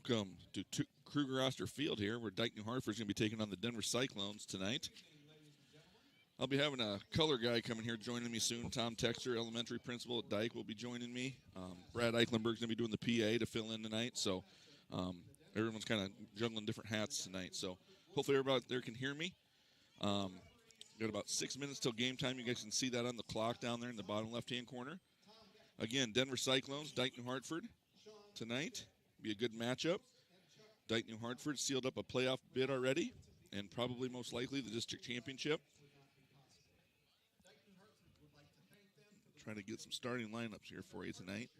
Welcome to Kruger-Oster Field here, where Dike-New Hartford is going to be taking on the Denver Cyclones tonight. I'll be having a color guy coming here joining me soon. Tom Texter, elementary principal at Dike, will be joining me. Brad Eichenberg's going to be doing the PA to fill in tonight, so everyone's kind of juggling different hats tonight. So hopefully everybody out there can hear me. Got about 6 minutes till game time. You guys can see that on the clock down there in the bottom left-hand corner. Again, Denver Cyclones, Dike-New Hartford tonight. Be a good matchup. Dike-New Hartford sealed up a playoff bid already, and probably most likely the district championship. Trying to get some starting lineups here for you tonight.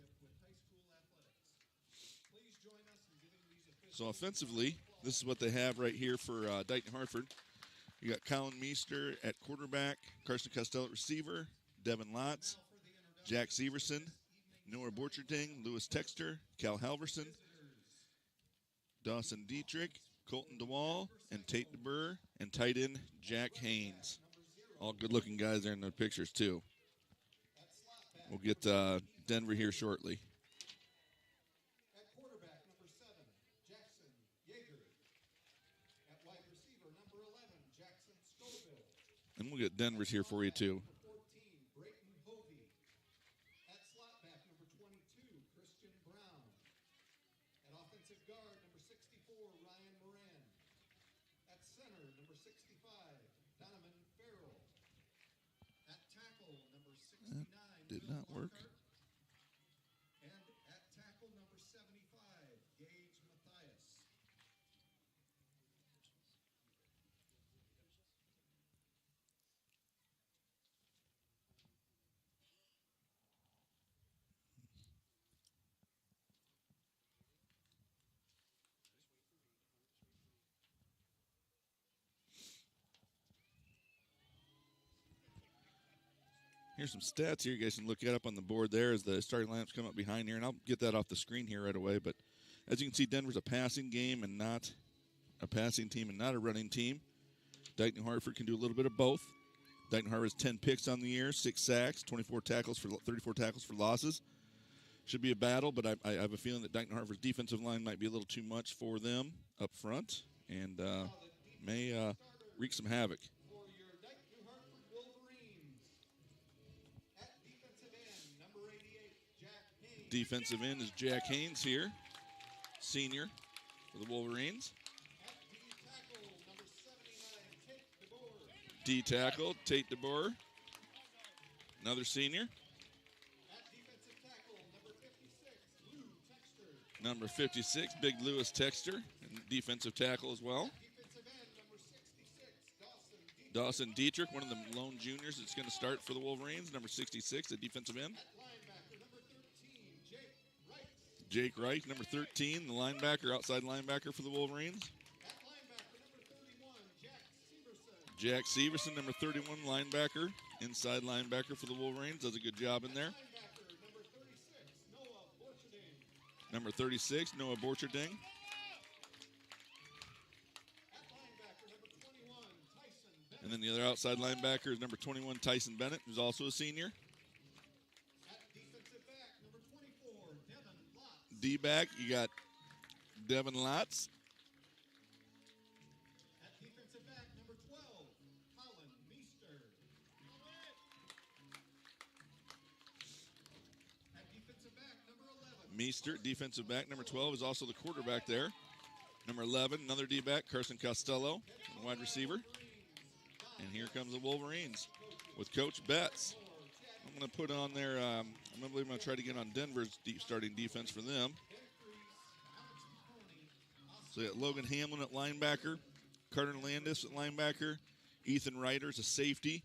So offensively, this is what they have right here for Dike-New Hartford. You got Colin Meester at quarterback, Carson Costello at receiver, Devin Lotz, Jack Severson, Noah Borcherding, Lewis Texter, Cal Halverson, Dawson Dietrich, Colton DeWall, and Tate DeBurr, and tight end Jack Haynes. All good-looking guys there in the pictures, too. We'll get Denver here shortly. At quarterback, number 7, Jackson Yeager. At wide receiver, number 11, Jackson Scoville. And we'll get Denver's here for you, too. Number 14, Brayton Hovey. At slot back, number 22, Christian Brown. At offensive guard, number 64, Ryan Moran. At center, number 65, Donovan Farrell. At tackle, number 69, Did not work. and at tackle, number 75, Gage Mathias. Here's some stats here. You guys can look it up on the board there as the starting lineups come up behind here, and I'll get that off the screen here right away. But as you can see, Denver's a passing game and not a passing team and not a running team. Dike-New Hartford can do a little bit of both. Dike-New Hartford has 10 picks on the year, 6 sacks, 34 tackles for losses. Should be a battle, but I have a feeling that Dike-New Hartford's defensive line might be a little too much for them up front and may wreak some havoc. For your Dike-New Hartford Wolverines. At defensive end, number 88, Jack Haynes. Defensive end is Jack Haynes here, senior for the Wolverines. At D tackle, number 79, Tate DeBoer. D tackle, Tate DeBoer, another senior. At defensive tackle, number 56, Lou Texter. Number 56, Big Lewis Texter, and defensive tackle as well. Defensive end, number 66, Dawson Dietrich. Dawson Dietrich, one of the lone juniors that's going to start for the Wolverines. Number 66, the defensive end. At linebacker, number 13, Jake Wright. Jake Wright, number 13, the linebacker, outside linebacker for the Wolverines. At linebacker, number 31, Jack Severson. Jack Severson, number 31, linebacker, inside linebacker for the Wolverines. Does a good job in there. Linebacker, number 36, Noah Borcherding. Number 36, Noah Borcherding. At linebacker, number 21, Tyson Bennett. And then the other outside linebacker is number 21, Tyson Bennett, who's also a senior. At defensive back, number 24, Devin Lotz. D-back, you got Devin Lotz. At defensive back, number 12, Colin Meester. At defensive back, number 11. Meester, defensive back, number 12, is also the quarterback there. Number 11, another D-back, Carson Costello, wide receiver. And here comes the Wolverines with Coach Betts. I'm going to put on there, I'm going to try to get on Denver's starting defense for them. So you got Logan Hamlin at linebacker, Carter Landis at linebacker, Ethan Ryder's a safety.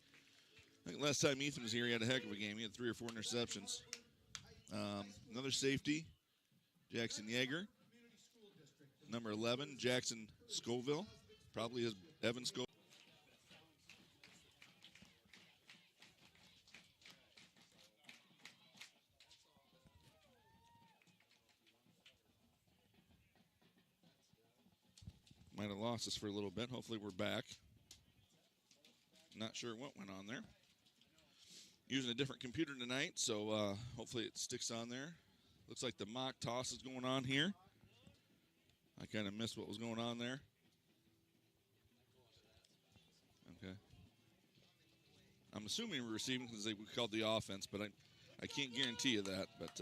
I think last time Ethan was here, he had a heck of a game. He had 3 or 4 interceptions. Another safety, Jackson Yeager. Number 11, Jackson Scoville, probably is Evan Scoville. Might have lost us for a little bit. Hopefully we're back. Not sure what went on there. Using a different computer tonight, so hopefully it sticks on there. Looks like the mock toss is going on here. kind of missed what was going on there. Okay. I'm assuming we're receiving because we called the offense, but I can't guarantee you that. But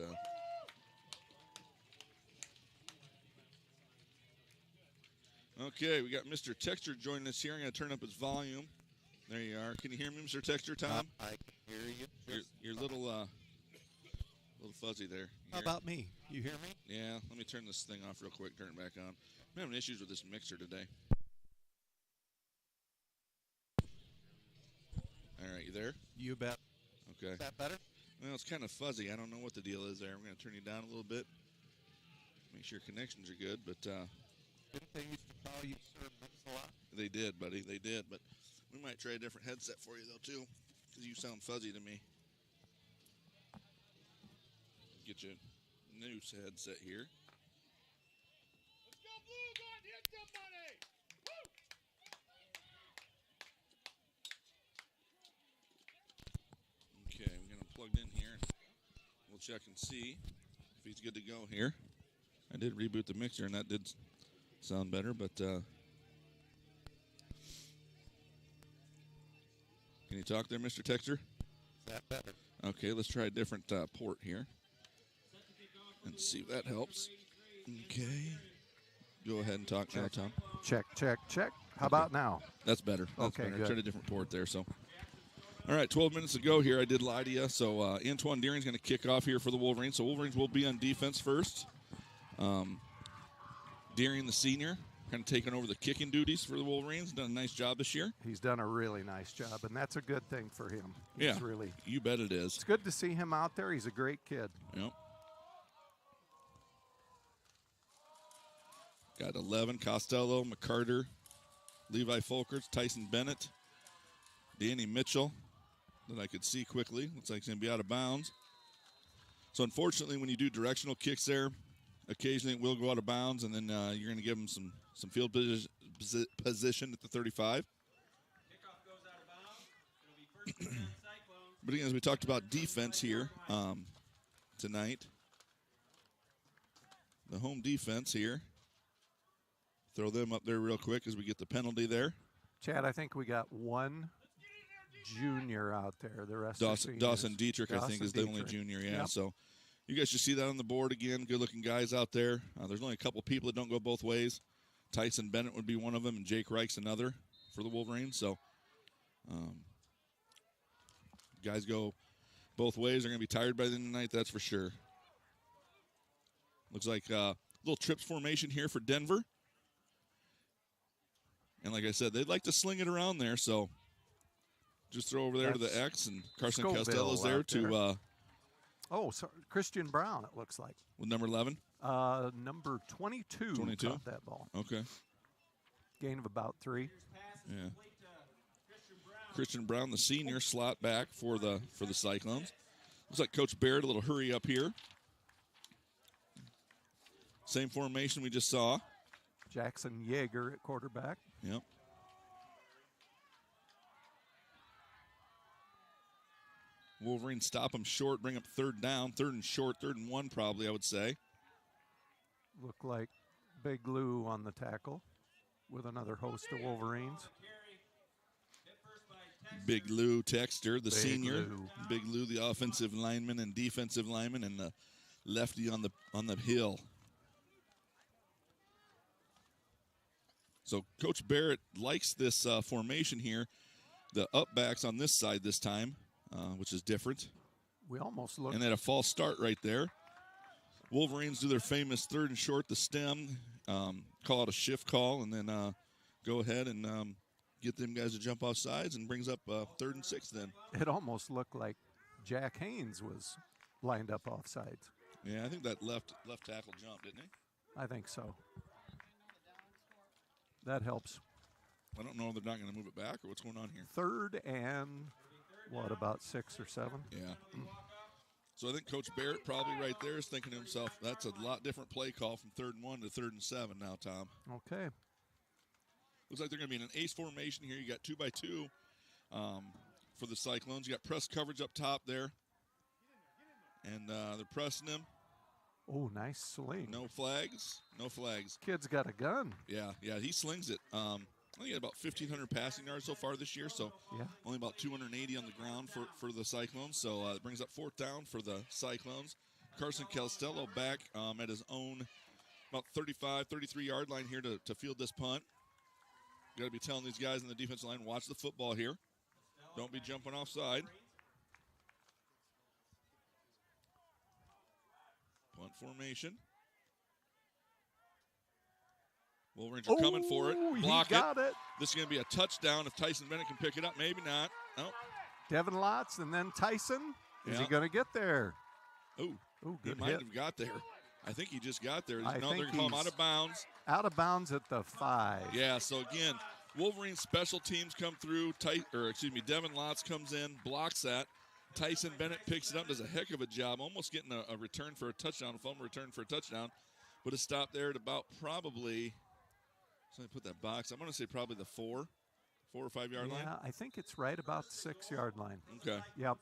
okay, we got Mr. Texter joining us here. I'm going to turn up his volume. There you are. Can you hear me, Mr. Texter, Tom? I can hear you. You're a little fuzzy there. How about me? You hear me? Yeah, let me turn this thing off real quick, turn it back on. I'm having issues with this mixer today. All right, you there? You bet. Okay. Is that better? Well, it's kind of fuzzy. I don't know what the deal is there. I'm going to turn you down a little bit. Make sure connections are good, but Didn't they used to call you Sir Mix-a-Lot? they did, buddy. They did, but we might try a different headset for you, though, too, because you sound fuzzy to me. Get you a new headset here. Let's go, Blue! Go and hit somebody! Woo! Okay, we're going to plug in here. We'll check and see if he's good to go here. I did reboot the mixer, and that did sound better, but can you talk there, Mr. Texter? Is that better? Okay, let's try a different port here and see if that helps. Okay. Go ahead and talk now, Tom. Check, check, check. How about now? That's better. That's Okay, better. I good. tried a different port there, so. All right, 12 minutes to go here. I did lie to you. So Antoine Deering's going to kick off here for the Wolverines. So Wolverines will be on defense first. Deering, the senior, kind of taking over the kicking duties for the Wolverines. Done a nice job this year. He's done a really nice job, and that's a good thing for him. Yeah, He's really. you bet it is. It's good to see him out there. He's a great kid. Yep. Got 11, Costello, McCarter, Levi Folkers, Tyson Bennett, Danny Mitchell, that I could see quickly. Looks like he's going to be out of bounds. So, unfortunately, when you do directional kicks there, occasionally it will go out of bounds, and then you're going to give him some field position at the 35. Kickoff goes out of bounds. It'll be first and 10 Cyclones. But again, as we talked about defense here tonight, the home defense here. Throw them up there real quick as we get the penalty there. Chad, I think we got one junior out there. The rest are seniors. Dawson Dietrich, I think, Dawson is the only Dietrich. junior. Yeah, Yep. so you guys should see that on the board again. Good-looking guys out there. There's only a couple people that don't go both ways. Tyson Bennett would be one of them, and Jake Reich's another for the Wolverines. So guys go both ways. They're going to be tired by the end of the night, that's for sure. Looks like a little trips formation here for Denver. And like I said, they'd like to sling it around there, so just throw over there to the X, and Carson Scoville Costello's there out to there. Oh, so Christian Brown, it looks like. with number 11. Number 22 22? caught that ball. Okay. Gain of about 3. Yeah. Christian Brown, the senior, slot back for the Cyclones. Looks like Coach Barrett, a little hurry up here. Same formation we just saw. Jackson Yeager at quarterback. Yep. Wolverines stop them short, bring up third down, third and short, 3rd and 1 probably, I would say. Look like Big Lou on the tackle with another host of Wolverines. Big Lou Texter, the Big senior. Lou. Big Lou, the offensive lineman and defensive lineman, and the lefty on the hill. So Coach Barrett likes this formation here. The up backs on this side this time, which is different. We almost look. And then a false start right there. Wolverines do their famous 3rd and short, the stem, call it a shift call, and then go ahead and get them guys to jump off sides, and brings up 3rd and 6 then. It almost looked like Jack Haynes was lined up off sides. Yeah, I think that left tackle jumped, didn't he? I think so. That helps. I don't know if they're not going to move it back or what's going on here. 3rd and, what, about 6 or 7? Yeah. So I think Coach Barrett probably right there is thinking to himself, that's a lot different play call from 3rd and 1 to 3rd and 7 now, Tom. Okay. Looks like they're going to be in an ace formation here. You got 2 by 2 for the Cyclones. You got press coverage up top there. And they're pressing them. Oh, nice swing. No flags. No flags. Kid's got a gun. Yeah, he slings it. I think he had about 1,500 passing yards so far this year, so Yeah. only about 280 on the ground for the Cyclones. So it brings up 4th down for the Cyclones. Carson Costello back at his own about 35, 33-yard line here to field this punt. Got to be telling these guys in the defensive line, watch the football here. Don't be jumping offside. Punt formation. Wolverines are coming for it. Block he got it. This is going to be a touchdown if Tyson Bennett can pick it up. Maybe not. No. Devin Lotz and then Tyson. Is he Yeah. going to get there? Oh, Oh, he good might hit. have got there. I think he just got there. I No, think they're going to call him he's- out of bounds. Out of bounds at the 5. Yeah, so again, Wolverine special teams come through. Devin Lotz comes in, blocks that. Tyson Bennett picks it up, does a heck of a job, almost getting a return for a touchdown, a fumble return for a touchdown. But it stopped there at about probably, so I put that box, I'm going to say probably the 4 or 5 yard line. Yeah, I think it's right about the 6-yard line. Okay. Yep.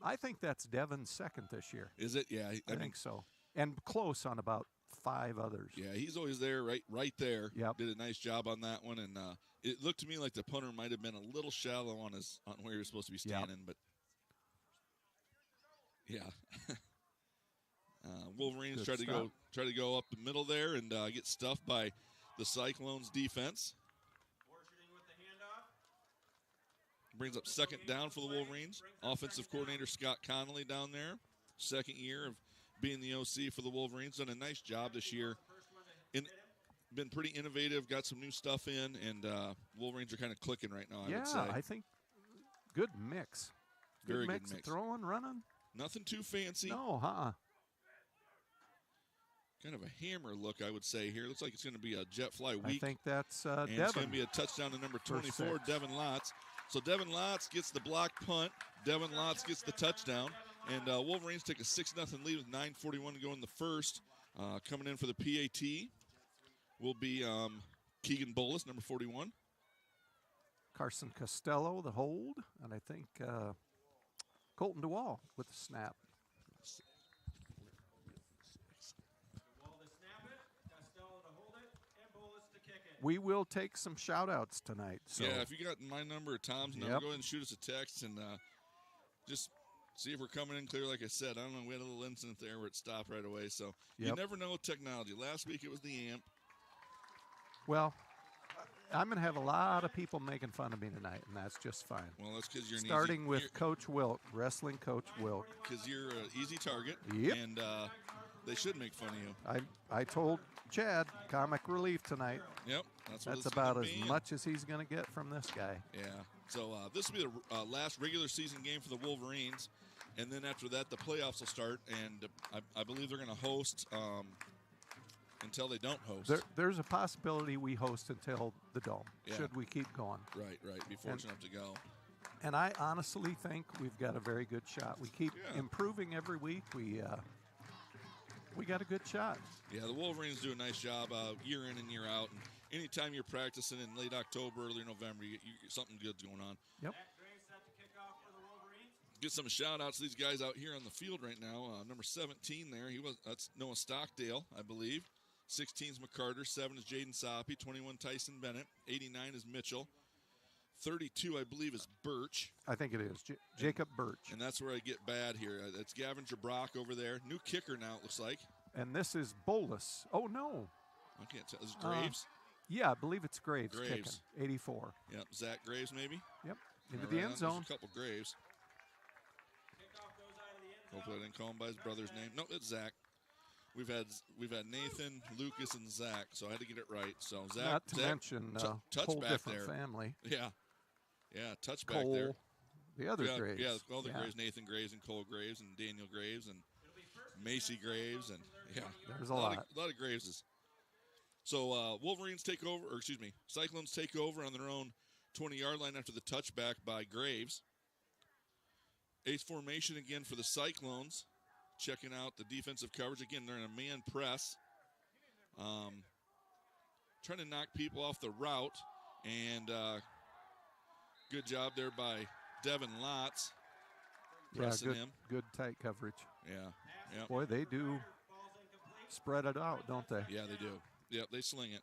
I think that's Devin's second this year. Is it? Yeah. I think so. And close on about 5 others. Yeah, he's always there, right there. Yep. Did a nice job on that one, and it looked to me like the punter might have been a little shallow on where he was supposed to be Yep. standing, but yeah. Wolverines Good try to stop. go up the middle there and get stuffed by the Cyclones defense. Brings up 2nd down for the Wolverines. Offensive coordinator Scott Connolly down there, 2nd year of being the OC for the Wolverines. Done a nice job this year. Been pretty innovative, got some new stuff in, and Wolverines are kind of clicking right now, I would say. I think good mix. Very good mix. mix. Throwing, running. Nothing too fancy. No, Kind of a hammer look, I would say here. Looks like it's going to be a jet fly week. I think that's and it's going Devin. to be a touchdown to number For 24, 6. Devin Lotz. So Devin Lotz gets the block punt. Devin Lotz gets the touchdown. And Wolverines take a 6-0 lead with 9:41 to go in the first. Coming in for the PAT will be Keegan Bolus, number 41. Carson Costello, the hold. And I think Colton DeWall with the snap. We will take some shout-outs tonight. So Yeah, if you got my number or Tom's number, Yep. go ahead and shoot us a text and just see if we're coming in clear. Like I said, I don't know, we had a little incident there where it stopped right away. So you Yep. never know with technology. Last week it was the amp. Well, I'm going to have a lot of people making fun of me tonight, and that's just fine. Well, that's because you're Starting with Coach Wilk, wrestling coach Wilk. because you're an easy target. Yep. And they should make fun of you. I told Chad, comic relief tonight. Yep. That's what That's it's about gonna as be. And- much as he's going to get from this guy. Yeah. So this will be the last regular season game for the Wolverines, and then after that, the playoffs will start. And I believe they're going to host until they don't host. There's a possibility we host until the Dome, Yeah. should we keep going. Right. Be fortunate enough to go. And I honestly think we've got a very good shot. We keep Yeah. improving every week. We got a good shot. Yeah, the Wolverines do a nice job year in and year out. And anytime you're practicing in late October, early November, you something good's going on. Yep. Get some shout-outs to these guys out here on the field right now. Number 17 there, that's Noah Stockdale, I believe. 16 is McCarter, 7 is Jaden Soppy, 21 Tyson Bennett, 89 is Mitchell, 32 I believe is Birch, I think it is. Jacob Birch. and that's where I get bad here. That's Gavin Jabrock over there. New kicker now, it looks like. And this is Bolus. Oh, no. I can't tell. Is it Graves? Yeah, I believe it's Graves, Graves. kicking. 84. Yep, Zach Graves maybe. Yep. Into Right the on. end There's zone. a couple Graves. Hopefully I didn't call him by his brother's name. No, it's Zach. We've had Nathan, Lucas, and Zach, so I had to get it right. So Zach, Not to Zach, mention touch whole back different there. family. Yeah, touch back Cole, there. the other Yeah, Graves. yeah, all the Graves, Nathan Graves and Cole Graves and Daniel Graves and Macy Graves and There's a lot. A lot of Graveses. So Wolverines take over, or excuse me, Cyclones take over on their own 20-yard line after the touchback by Graves. Ace formation again for the Cyclones. Checking out the defensive coverage. Again, they're in a man press. Trying to knock people off the route. And good job there by Devin Lotz. pressing good, him. good tight coverage. Yeah, yeah, Boy, they do spread it out, don't they? yeah, they do. Yep, they sling it.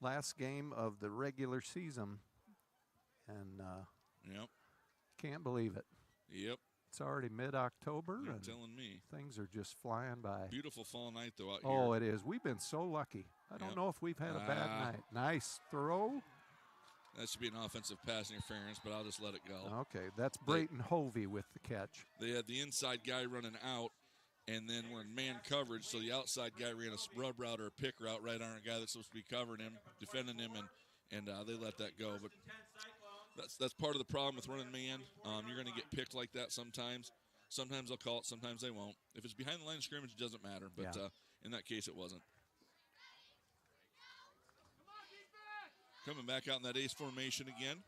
Last game of the regular season, and Yep, can't believe it. yep. It's already mid-October, You're and telling me. things are just flying by. Beautiful fall night though out Oh, here. it is. We've been so lucky. I don't Yep. know if we've had a bad Ah. night. Nice throw. That should be an offensive pass interference, but I'll just let it go. Okay, that's Brayton Hovey with the catch. They had the inside guy running out, and then we're in man coverage, so the outside guy ran a rub route or a pick route right on a guy that's supposed to be covering him, defending him, and they let that go. But that's part of the problem with running man. You're going to get picked like that sometimes. Sometimes they'll call it, sometimes they won't. If it's behind the line of scrimmage, it doesn't matter. But Yeah. In that case, it wasn't. Coming back out in that ace formation again.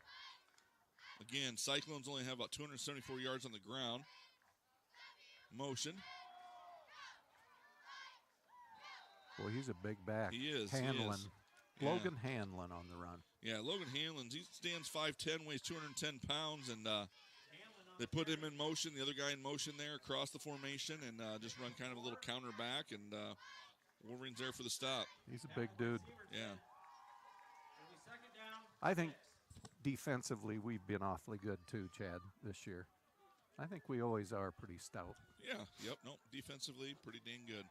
Again, Cyclones only have about 274 yards on the ground. Motion. Boy, he's a big back. He is. Hanlon. He is. Yeah. Logan Hanlon on the run. Yeah, Logan Hanlon, he stands 5'10", weighs 210 pounds, and they put him in motion, the other guy in motion there across the formation, and just run kind of a little counter back, and Wolverine's there for the stop. He's a big dude. Yeah. I think defensively we've been awfully good too, Chad, this year. I think we always are pretty stout. Yeah, yep, nope, defensively, pretty dang good.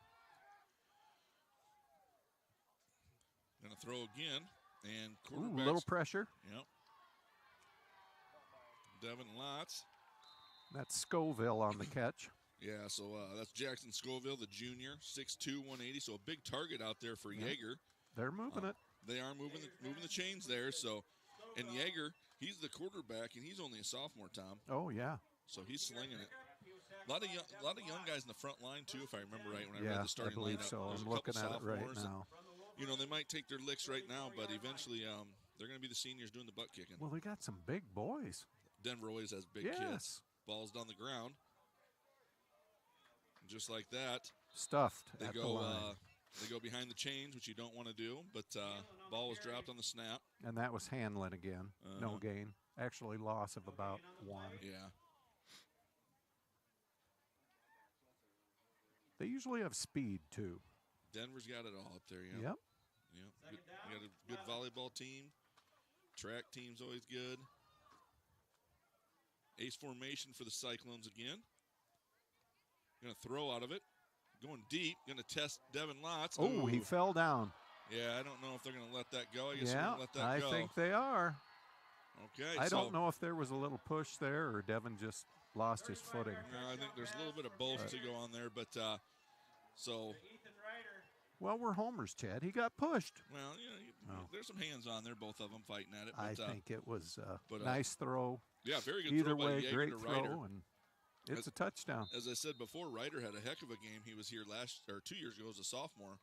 Gonna throw again, and Ooh, quarterbacks. little pressure. Yep. Devin Lotz. That's Scoville on the catch. Yeah, so that's Jackson Scoville, the junior, 6'2", 180, so a big target out there for Yeager. They're moving it. They are moving the chains there. So, and Yeager, he's the quarterback, and he's only a sophomore, Tom. Oh, yeah. So he's slinging it. A lot of young guys in the front line too, if I remember right. When I Yeah, read the starting I believe lineup, so. There's I'm a couple looking at it right sophomores, and, now. you know, they might take their licks right now, but eventually they're going to be the seniors doing the butt kicking. Well, they got some big boys. Denver always has big kids. Yes. Balls down the ground. Just like that, Stuffed they at the go. line. They go behind the chains, which you don't want to do, but ball was dropped on the snap. And that was Hanlon again. No gain. Actually, loss of about 1. Yeah. They usually have speed, too. Denver's got it all up there, yeah. Yep. Yep. Good, we got a good volleyball team. Track team's always good. Ace formation for the Cyclones again. Going to throw out of it. Going deep. Going to test Devin Lotz. Oh, Ooh. he fell down. Yeah, I don't know if they're going to let that go. I guess they're Yeah, going to let that I go. think they are. Okay. I so, don't know if there was a little push there or Devin just lost his footing. No, I think there's a little bit of both to go on there, but so. Well, we're homers, Chad. He got pushed. Well, there's some hands on there, both of them fighting at it. But, I think it was a but, nice throw. Yeah, very good Either throw by way, Yeager great to throw, Ryder. and it's a touchdown. As I said before, Ryder had a heck of a game. He was here 2 years ago as a sophomore.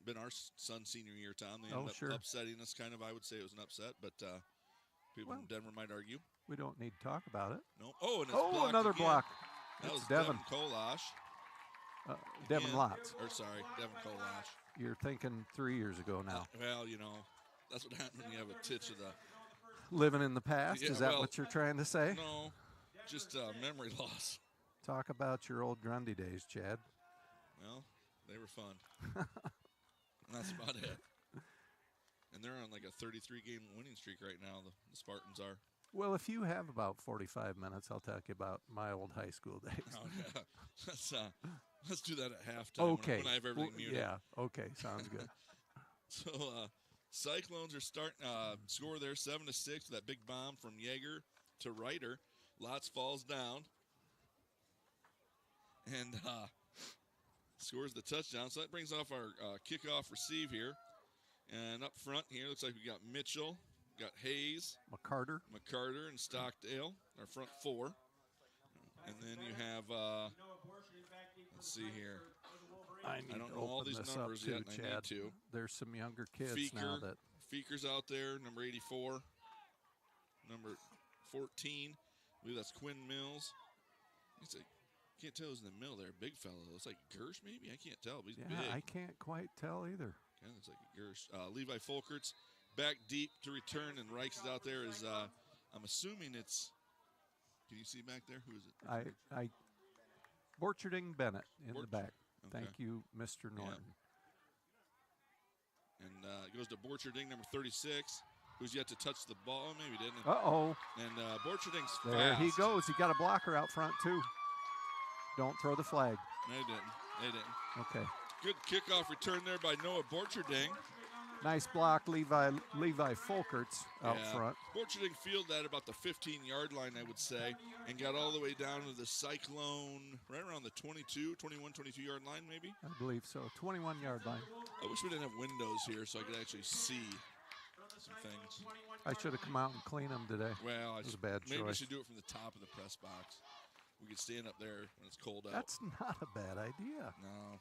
Been our son's senior year, Tom. They ended up upsetting us, kind of. I would say it was an upset, but people in Denver might argue. We don't need to talk about it. No. Oh, and it's blocked another again. block. That It's was Devin. Kolash. Devin Again. Lotz. Or sorry, Devin Kolash. You're thinking 3 years ago now. Well, that's what happens when you have a titch of the. Living in the past, Yeah, is that well, what you're trying to say? No, just memory loss. Talk about your old Grundy days, Chad. Well, they were fun. And that's about it. And they're on like a 33-game winning streak right now, the Spartans are. Well, if you have about 45 minutes, I'll talk you about my old high school days. Oh, yeah. Let's do that at halftime Okay. when I have everything muted. Yeah, okay, sounds good. So Cyclones are starting score there 7-6 with that big bomb from Yeager to Ryder. Lotz falls down and scores the touchdown. So that brings off our kickoff receive here. And up front here, looks like we got Mitchell, got Hayes, McCarter. and Stockdale, our front four. And then you have, let's see here. I need don't to know all open these this numbers up too, yet, and I need Chad. to. There's some younger kids now that Feeker's out there, number 84. Number 14, I believe that's Quinn Mills. Can't tell who's in the middle there. Big fellow. It's like Gersh maybe? I can't tell, but he's big. I can't quite tell either. Kind of looks like a Gersh. Levi Folkerts back deep to return, and Reichs is out there. I'm assuming it's. Can you see back there? Who is it? Borcherding Bennett in the Borch- back. okay. Thank you, Mr. Norton. And it goes to Borcherding, number 36, who's yet to touch the ball. Maybe didn't. Uh-oh. And Borcherding's There fast. he goes. He got a blocker out front, too. Don't throw the flag. No, they didn't. Okay. Good kickoff return there by Noah Borcherding. Nice block, Levi Folkerts out front. Borcherding fielded that about the 15-yard line, I would say, and got all the way down to the Cyclone, right around the 21, 22-yard line, maybe? I believe so. 21-yard line. I wish we didn't have windows here so I could actually see some things. I should have come out and cleaned them today. Well, It was a bad maybe we choice. should do it from the top of the press box. We could stand up there when it's cold out. That's not a bad idea. No.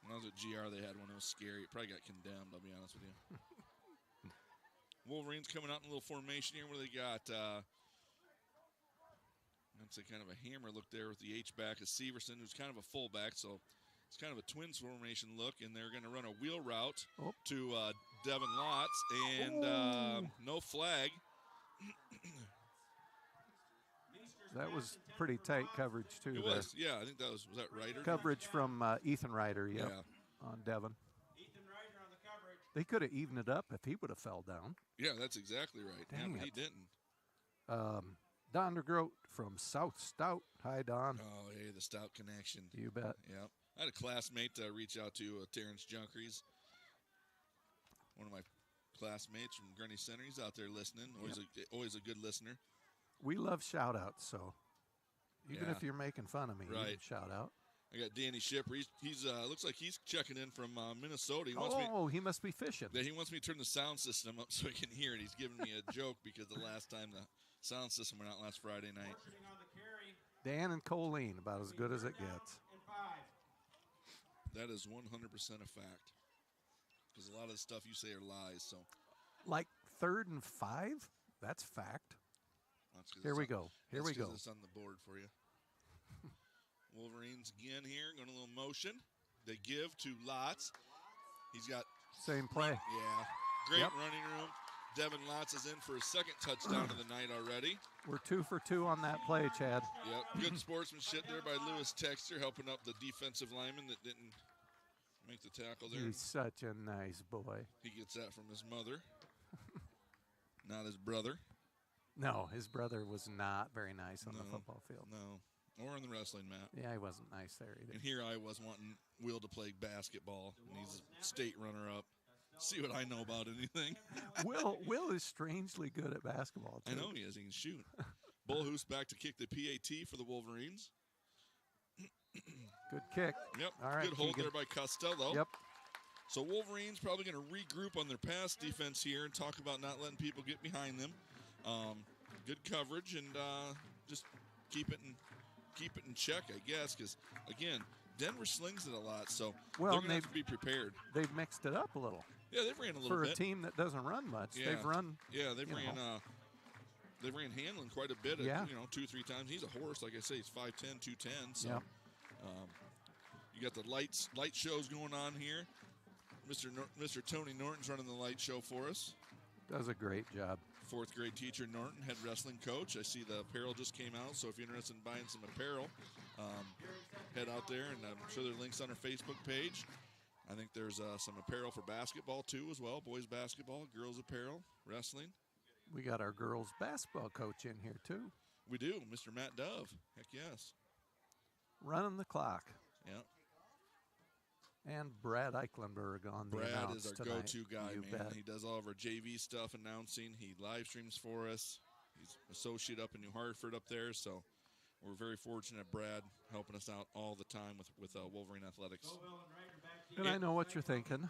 When I was at GR, they had one. It was scary. It probably got condemned, I'll be honest with you. Wolverines coming out in a little formation here. What do they got? That's a kind of a hammer look there with the H-back of Severson, who's kind of a fullback, so it's kind of a twins formation look, and they're going to run a wheel route to Devin Lotz, and no flag. That was pretty tight coverage, too. It there. was, yeah. I think that was that Ryder? Coverage from Ethan Ryder, on Devin. Ethan Ryder on the coverage. They could have evened it up if he would have fell down. Yeah, that's exactly right. Dang But he it. didn't. Don DeGroat from South Stout. Hi, Don. Oh, hey, the Stout connection. You bet. Yeah. I had a classmate reach out to Terrence Junkries, one of my classmates from Gurney Center. He's out there listening. Always a good listener. We love shout-outs, so even Yeah. if you're making fun of me, you Right. can shout out. I got Danny Shipper. He's looks like he's checking in from Minnesota. He wants me. He must be fishing. He wants me to turn the sound system up so he can hear it. He's giving me a joke because the last time the sound system went out last Friday night. Borcherding on the carry. Dan and Colleen, about as good as it gets. And 5. That is 100% a fact. Because a lot of the stuff you say are lies. So Like 3rd and 5? That's fact. that's 'cause Here it's we on- go. Here that's we 'cause go. It's on the board for you. Wolverines again here, going a little motion. They give to Lotz. He's got Same play. great Yep. running room. Devin Lotz is in for his second touchdown of the night already. We're 2 for 2 on that play, Chad. Yep, good sportsmanship there by Lewis Texter, helping up the defensive lineman that didn't make the tackle there. He's such a nice boy. He gets that from his mother, not his brother. No, his brother was not very nice on the No. football field. No, or on the wrestling mat. Yeah, he wasn't nice there either. And here I was wanting Will to play basketball, and he's a state runner-up. See what I know about anything. Will is strangely good at basketball, too. I know he is. He can shoot. Bullhoose back to kick the PAT for the Wolverines. Good kick. Yep. All right, Good hold Keegan. there by Costello. Yep. So Wolverines probably going to regroup on their pass defense here and talk about not letting people get behind them. Good coverage and just keep it in check, I guess, because again, Denver slings it a lot, so Well, they're going to have to be prepared. They've mixed it up a little. Yeah, they've ran a little For bit. a team that doesn't run much, Yeah. they've run. Yeah, they've you ran. know. They ran Hanlon quite a bit. Yeah. 2-3 times. He's a horse, like I say. He's 5'10", 210. So, Yep. you got the light shows going on here. Mr. Tony Norton's running the light show for us. Does a great job. 4th grade teacher Norton, head wrestling coach. I see the apparel just came out, so if you're interested in buying some apparel, head out there, and I'm sure there are links on our Facebook page. I think there's some apparel for basketball too as well, boys basketball, girls apparel, wrestling. We got our girls basketball coach in here, too. We do, Mr. Matt Dove. Heck yes. Running the clock. Yeah. And Brad Eichenberg on the Brad announce is our tonight. go-to guy, You man. bet. He does all of our JV stuff, announcing. He live streams for us. He's associate up in New Hartford up there, so we're very fortunate. Brad helping us out all the time with Wolverine Athletics. And I know what you're thinking.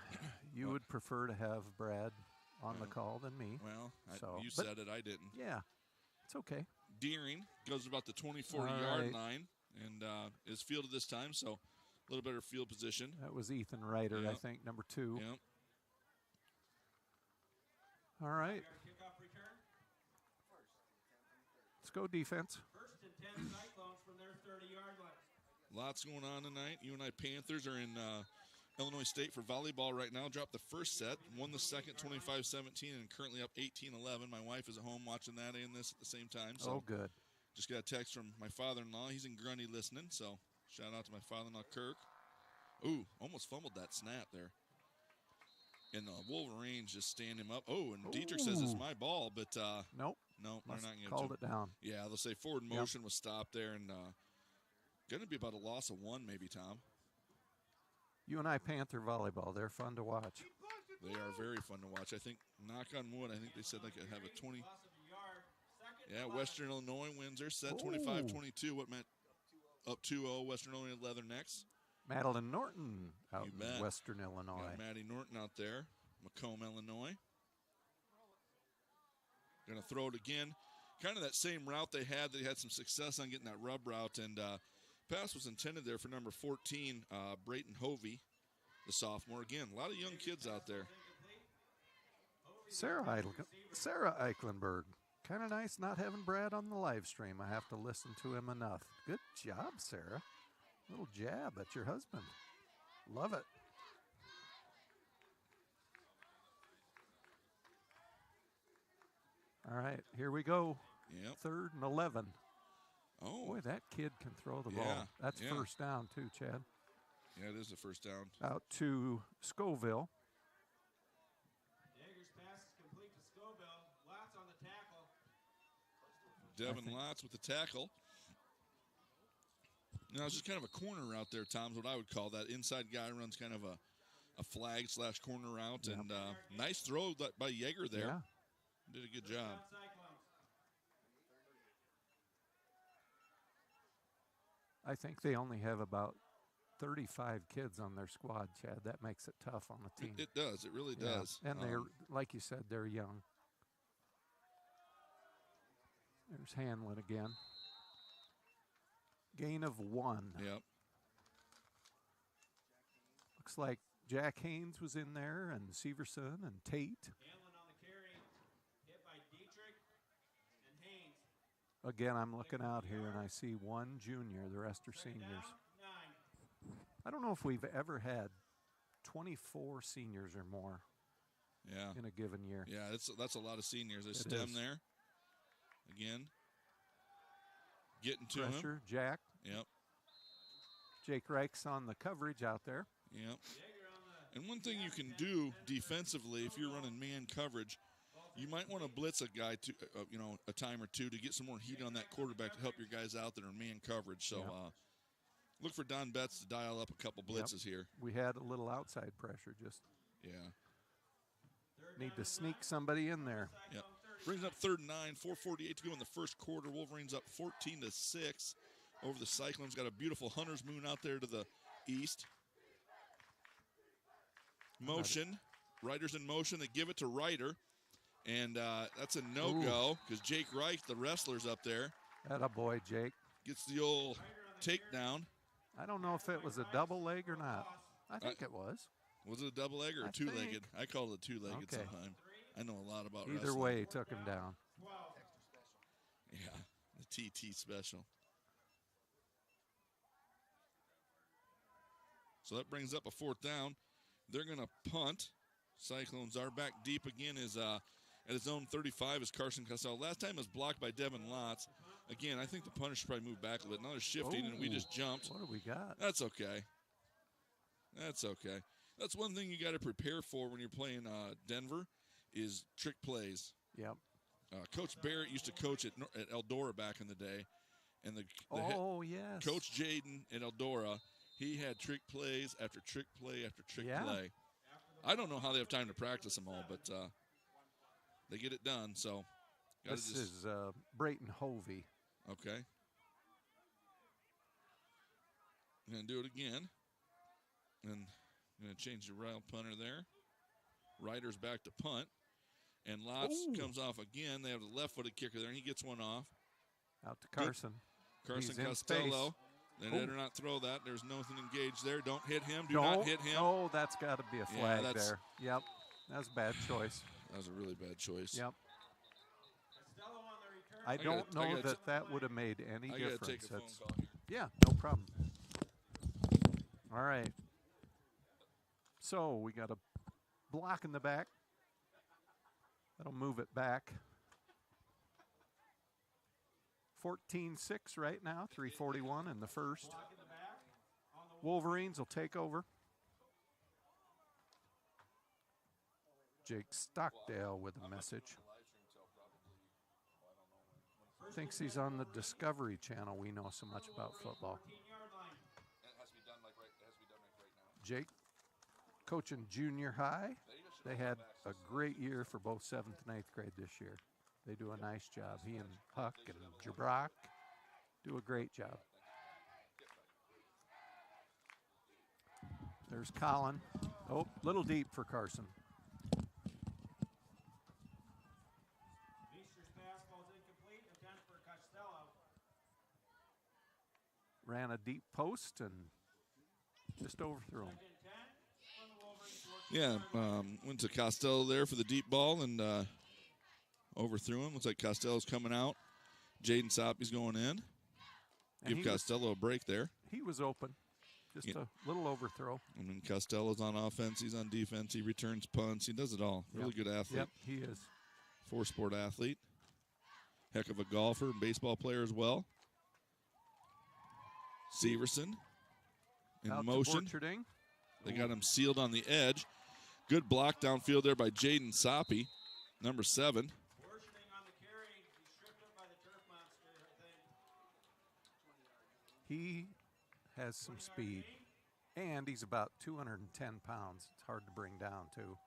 You would prefer to have Brad on the call than me. Well, you but- said it, I didn't. Yeah, it's okay. Deering goes about the 24-yard right. line and is fielded this time, so a little better field position. That was Ethan Ryder, I Yep. think, number 2. Yep. All right, Kickoff return. let's go defense. 1st and 10 Cyclones from their 30-yard line. Lots going on tonight. UNI Panthers are in Illinois State for volleyball right now. Dropped the first set, won the second 25-17, and currently up 18-11. My wife is at home watching that and this at the same time. So Oh, good. just got a text from my father-in-law. He's in Grundy listening, so shout out to my father-in-law, Kirk. Ooh, almost fumbled that snap there. And the Wolverines just stand him up. Oh, and Dietrich says it's Ooh. my ball, but Nope. no, they're Must not going to called it down. Yeah, they'll say forward motion was stopped there, and going to be about a loss of 1 maybe, Tom. UNI Panther volleyball. They're fun to watch. They are very fun to watch. I think, knock on wood, I think they said they could have a 20. Yeah, Western Illinois wins their set 25-22. What meant up 2-0. Western Illinois leather next. Madeline Norton out You in bet. Western Illinois. Got Maddie Norton out there. Macomb, Illinois. Going to throw it again. Kind of that same route they had. They had some success on getting that rub route, and pass was intended there for number 14, Brayton Hovey, the sophomore. Again, a lot of young kids out there. Sarah Eichenberg. Kind of nice not having Brad on the live stream. I have to listen to him enough. Good job, Sarah. Little jab at your husband. Love it. All right, here we go. Yep. 3rd and 11. Oh, Boy, that kid can throw the Yeah, ball. That's yeah. first down, too, Chad. yeah, it is the first down. Out to Scoville. Jaeger's pass is complete to Scoville. Lots on the tackle. Devin think- Lotz with the tackle. Now, it's just kind of a corner route there, Tom, is what I would call that. Inside guy runs kind of a flag/corner route, Yep. and nice throw by Jaeger there. Yeah. Did a good job. Down Cyclones. I think they only have about 35 kids on their squad, Chad. That makes it tough on the team. It does. It really Yeah. does. And they're, like you said, they're young. There's Hanlon again. Gain of 1. Yep. Looks like Jack Haynes was in there, and Severson and Tate. Hanlon on the carry. Hit by Dietrich and Haynes. Again, I'm looking out here, and I see 1 junior. The rest are Second seniors. down, 9. I don't know if we've ever had 24 seniors or more Yeah. in a given year. Yeah, that's a lot of seniors. They It stem is. there. Again. Getting to Pressure, him. Jack. Yep. Jake Reich's on the coverage out there. Yep. Jaeger on the And one thing you can do defensively, if you're running man coverage, you might want to blitz a guy to, a time or two to get some more heat on that quarterback to help your guys out that are in man coverage. So Yep. look for Don Betts to dial up a couple blitzes here. We had a little outside pressure. Just Yeah. need to sneak somebody in there. Yep. Brings up 3rd and 9, 4:48 to go in the first quarter. Wolverines up 14-6 over the Cyclones. Got a beautiful Hunter's Moon out there to the east. Motion. Ryder's in motion. They give it to Ryder. And that's a no-go because Jake Reich, the wrestler's up there, Atta boy, Jake. gets the old takedown. I don't know if it was a double leg or not. I think it was. Was it a double leg or a I two-legged? think. I call it a two-legged Okay. sometime. I know a lot about Either wrestling. way, he took him down. 12. Yeah, the TT special. So that brings up a 4th down. They're going to punt. Cyclones are back deep again. Is at his own 35 is Carson Cassell. Last time it was blocked by Devin Lotz. Again, I think the punter should probably move back a little bit. Now they're shifting, and we Oh, just jumped. What do we got? That's okay. That's okay. That's one thing you got to prepare for when you're playing Denver is trick plays. Yep. Coach Barrett used to coach at Eldora back in the day, and the Oh, yes. Coach Jaden at Eldora, he had trick plays after trick play after trick Yeah. play. I don't know how they have time to practice them all, but they get it done. So, gotta This just is Brayton Hovey. okay. I'm gonna do it again, and I'm gonna change the rail punter there. Ryder's back to punt, and Lotz Ooh. comes off again. They have the left-footed kicker there, and he gets one off. Out to Carson. Carson He's in Costello. They Ooh. better not throw that. There's nothing engaged there. Don't hit him. Do Don't- not hit him. Oh, that's got to be a flag that's- there. Yep. That's a bad choice. That was a really bad choice. Yep. Costello on the return. I don't I know gotta that would have made any I got to difference. take a phone That's- call here. Yeah, no problem. All right. So we got a block in the back. That'll move it back. 14-6 right now, 3:41 in the first. Wolverines will take over. Jake Stockdale with a message. Thinks he's on the Discovery Channel. We know so much about football. Jake, coaching junior high. They had a great year for both 7th and 8th grade this year. They do a nice job. He and Huck and Jabrock do a great job. There's Colin. Oh, little deep for Carson. Meester's pass falls incomplete. Attempt for Costello. Ran a deep post and just overthrew him. Yeah, went to Costello there for the deep ball and overthrew him. Looks like Costello's coming out. Jaden Soppy's going in. And Give Costello a break there. He was open. Just a little overthrow. I mean, Costello's on offense. He's on defense. He returns punts. He does it all. Really good athlete. Yep, he is. 4-sport athlete. Heck of a golfer and baseball player as well. Severson in Out motion. to Borcherding. They got him sealed on the edge. Good block downfield there by Jaden Soppy, number 7. Worsening on the carry. He's stripped up by the turf monster, I think. He has some speed, and he's about 210 pounds. It's hard to bring down, too.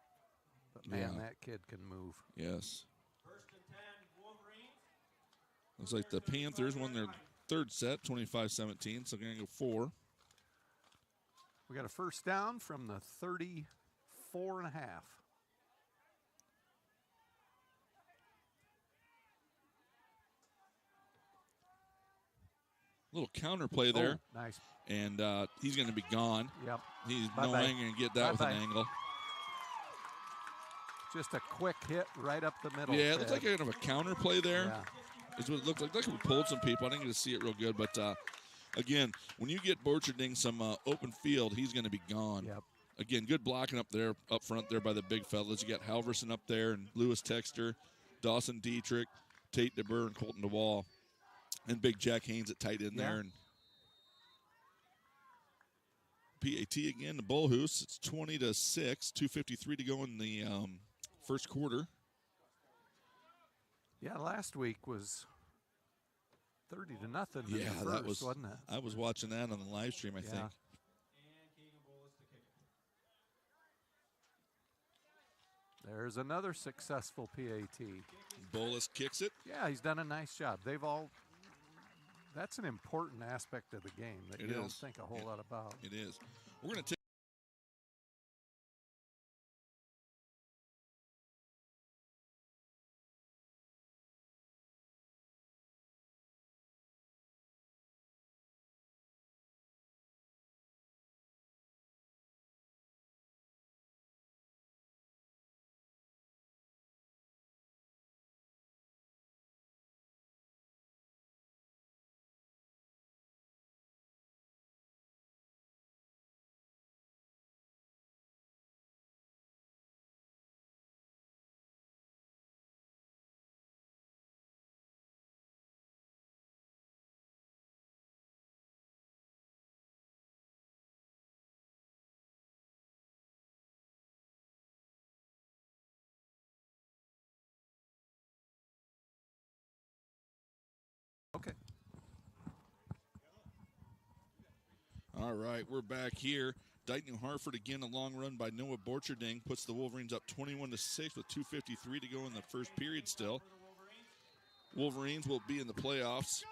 But, man, Yeah. that kid can move. Yes. 1st and 10, Wolverines. Looks like the Panthers won their 3rd set, 25-17, so going to go 4. We got a first down from the 34 and a half. Little counter play there, Oh, nice. and he's going to be gone. Yep. He's Bye-bye. no way going to get that with an Bye-bye. angle. Just a quick hit right up the middle. Yeah, it looks like kind of a counter play there. Yeah. Is what it looked like. Like we pulled some people. I didn't get to see it real good, but again, when you get Borcherding some open field, he's going to be gone. Yep. Again, good blocking up there, up front there by the big fellas. You got Halverson up there and Lewis Texter, Dawson Dietrich, Tate DeBurr, and Colton DeWall, and big Jack Haynes at tight end there. And PAT again, the Bullhoose. It's 20-6, 2:53 to go in the first quarter. Yeah, last week was 30-0 in the Yeah, first, that was. wasn't it? I was watching that on the live stream. I think. And Keegan Bolus to kick it. There's another successful PAT. Bolus kicks it. Yeah, he's done a nice job. That's an important aspect of the game that It you don't is. think a whole lot about. It is. We're going to take. Okay. All right, we're back here. Dike-New Hartford again, a long run by Noah Borcherding puts the Wolverines up 21-6 with 2:53 to go in the first period still. Wolverines will be in the playoffs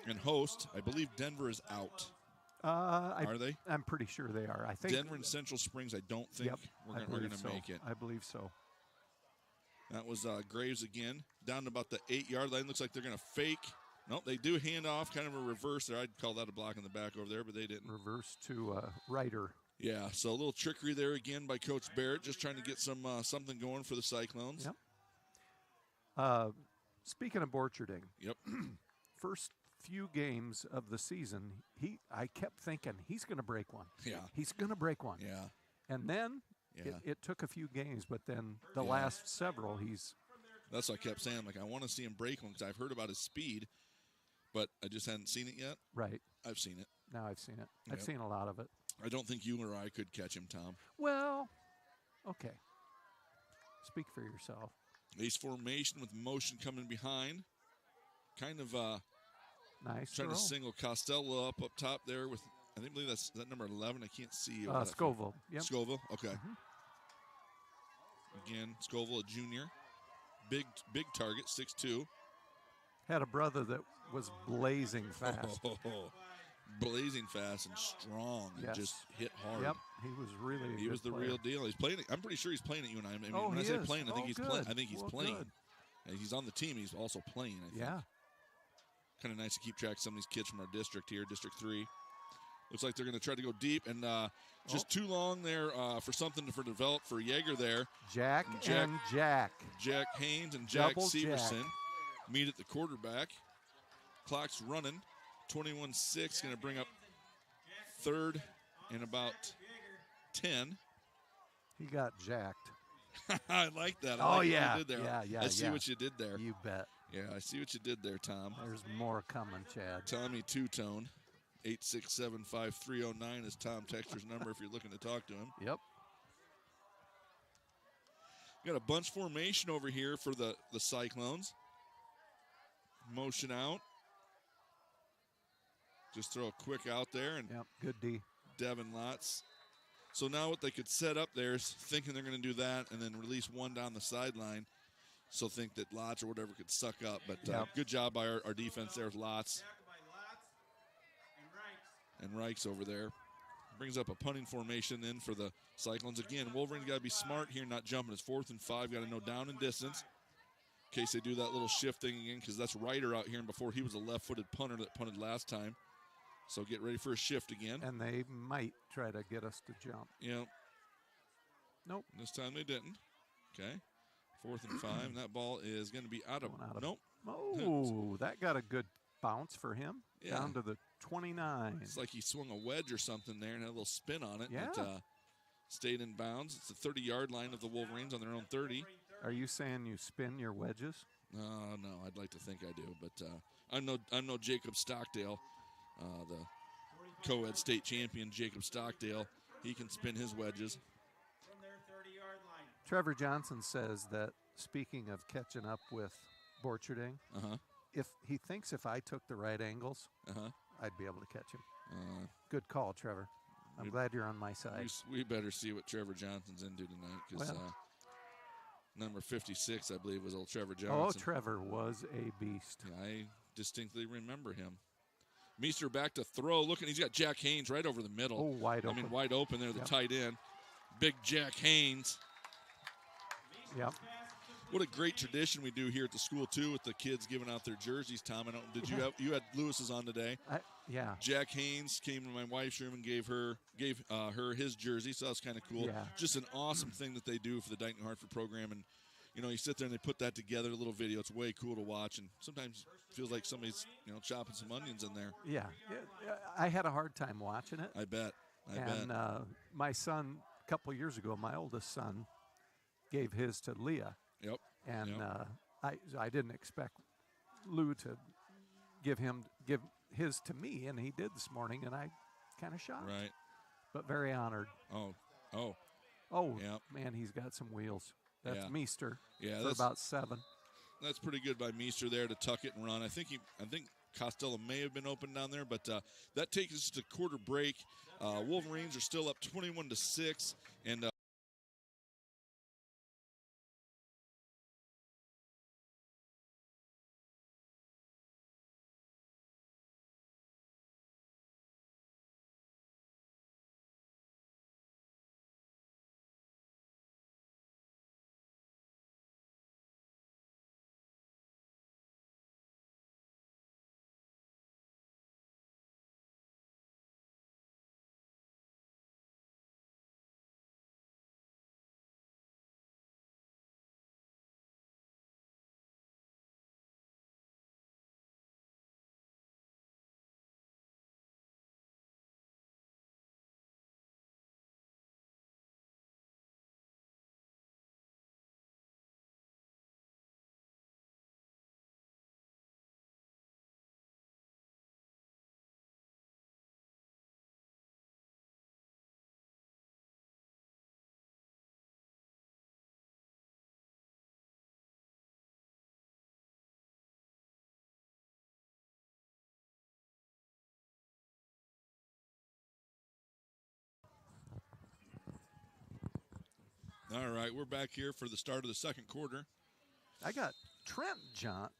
and host. I believe Denver is out. Are they? I'm pretty sure they are. I think Denver and Central Springs, I don't think we're going to make it. I believe so. That was Graves again, down to about the 8-yard line. Looks like they're going to fake. Nope, they do hand off, kind of a reverse there. I'd call that a block in the back over there, but they didn't. Reverse to Ryder. Yeah, so a little trickery there again by Coach Barrett, just trying to get some something going for the Cyclones. Yep. Speaking of Borcherding, Yep. first few games of the season, I kept thinking he's going to break one. Yeah. He's going to break one. Yeah. And then Yeah. it took a few games, but then the Yeah. last several, he's That's what I kept saying. Like, I want to see him break one because I've heard about his speed, but I just hadn't seen it yet. right. I've seen it. Now I've seen it. I've Yep. seen a lot of it. I don't think you or I could catch him, Tom. Well, okay. Speak for yourself. Ace formation with motion coming behind. Kind of Nice trying throw. to single Costello up top there with, I think, believe that's that number 11. I can't see. over that Scoville. Yep. Scoville, okay. Mhm. Again, Scoville, a junior. Big target, 6'2". Had a brother that was blazing fast. Blazing fast and strong and Yes. just hit hard. Yep. He was really a He good was the player. real deal. He's playing. I'm pretty sure he's playing at UNI. I mean, Oh, when I he say is? playing, I think Oh, he's good. playing. I think he's Well, playing. good. He's on the team. He's also playing. I think. Yeah. Kind of nice to keep track of some of these kids from our district here, District 3. Looks like they're going to try to go deep and just too long there for something to develop for Yeager there. Jack And Jack- and Jack. Jack Haynes and Jack Double Jack. Severson meet at the quarterback. Clock's running. 21-6, going to bring up third and about 10. He got jacked. I like that. I Oh, like yeah. what you did there. Yeah, I see yeah. what you did there. You bet. Yeah, I see what you did there, Tom. There's more coming, Chad. Tommy Two-Tone. 867-5309 is Tom Texter's number if you're looking to talk to him. Yep. Got a bunch formation over here for the Cyclones. Motion out. Just throw a quick out there and Yep. Good D. Devin Lotz. So now what they could set up there is thinking they're going to do that and then release one down the sideline. So think that Lotz or whatever could suck up. But Yep. good job by our defense there with Lotz Tackled by Lotz and Reichs. and Reichs over there. Brings up a punting formation then for the Cyclones. Again, Wolverines got to be smart here, not jumping. It's 4th and 5. Got to know down and distance in case they do that little shift thing again because that's Ryder out here. And before he was a left-footed punter that punted last time. So get ready for a shift again. And they might try to get us to jump. Yeah. Nope. This time they didn't. Okay. 4th and 5. And that ball is going to be out of. Going out of- Nope. Oh, that got a good bounce for him. Yeah. Down to the 29. It's like he swung a wedge or something there and had a little spin on it. Yeah. But, stayed in bounds. It's the 30-yard line of the Wolverines on their own 30. Are you saying you spin your wedges? No, I'd like to think I do, but I'm no Jacob Stockdale, the co-ed state champion Jacob Stockdale. He can spin his wedges. From their 30-yard line. Trevor Johnson says that, speaking of catching up with Borcherding, if he thinks if I took the right angles, I'd be able to catch him. Good call, Trevor. I'm glad you're on my side. We better see what Trevor Johnson's into tonight because number 56, I believe, was old Trevor Oh, Johnson. Trevor was a beast. I distinctly remember him. Meester back to throw. Looking, he's got Jack Haynes right over the middle. Oh, wide I open. mean, wide open there, the Yep. tight end. Big Jack Haynes. Yep. What a great tradition we do here at the school too, with the kids giving out their jerseys. Tom, I don't. Did you have? You had Lewis's on today. Yeah. Jack Haynes came to my wife's room and gave her his jersey, so that was kind of cool. Yeah. Just an awesome thing that they do for the Dike-New Hartford program, and you sit there and they put that together, a little video. It's way cool to watch, and sometimes it feels like somebody's chopping some onions in there. Yeah. I had a hard time watching it. I bet. And my son, a couple years ago, my oldest son, gave his to Leah. Yep. And Yep. I didn't expect Lou to give his to me, and he did this morning, and I kind of shocked. Right. But very honored. Oh. Oh, Yep. man, he's got some wheels. That's Yeah. Meester Yeah, for that's about 7. That's pretty good by Meester there to tuck it and run. I think Costello may have been open down there, but that takes us to quarter break. Wolverines are still up 21-6, and All right, we're back here for the start of the second quarter. I got Trent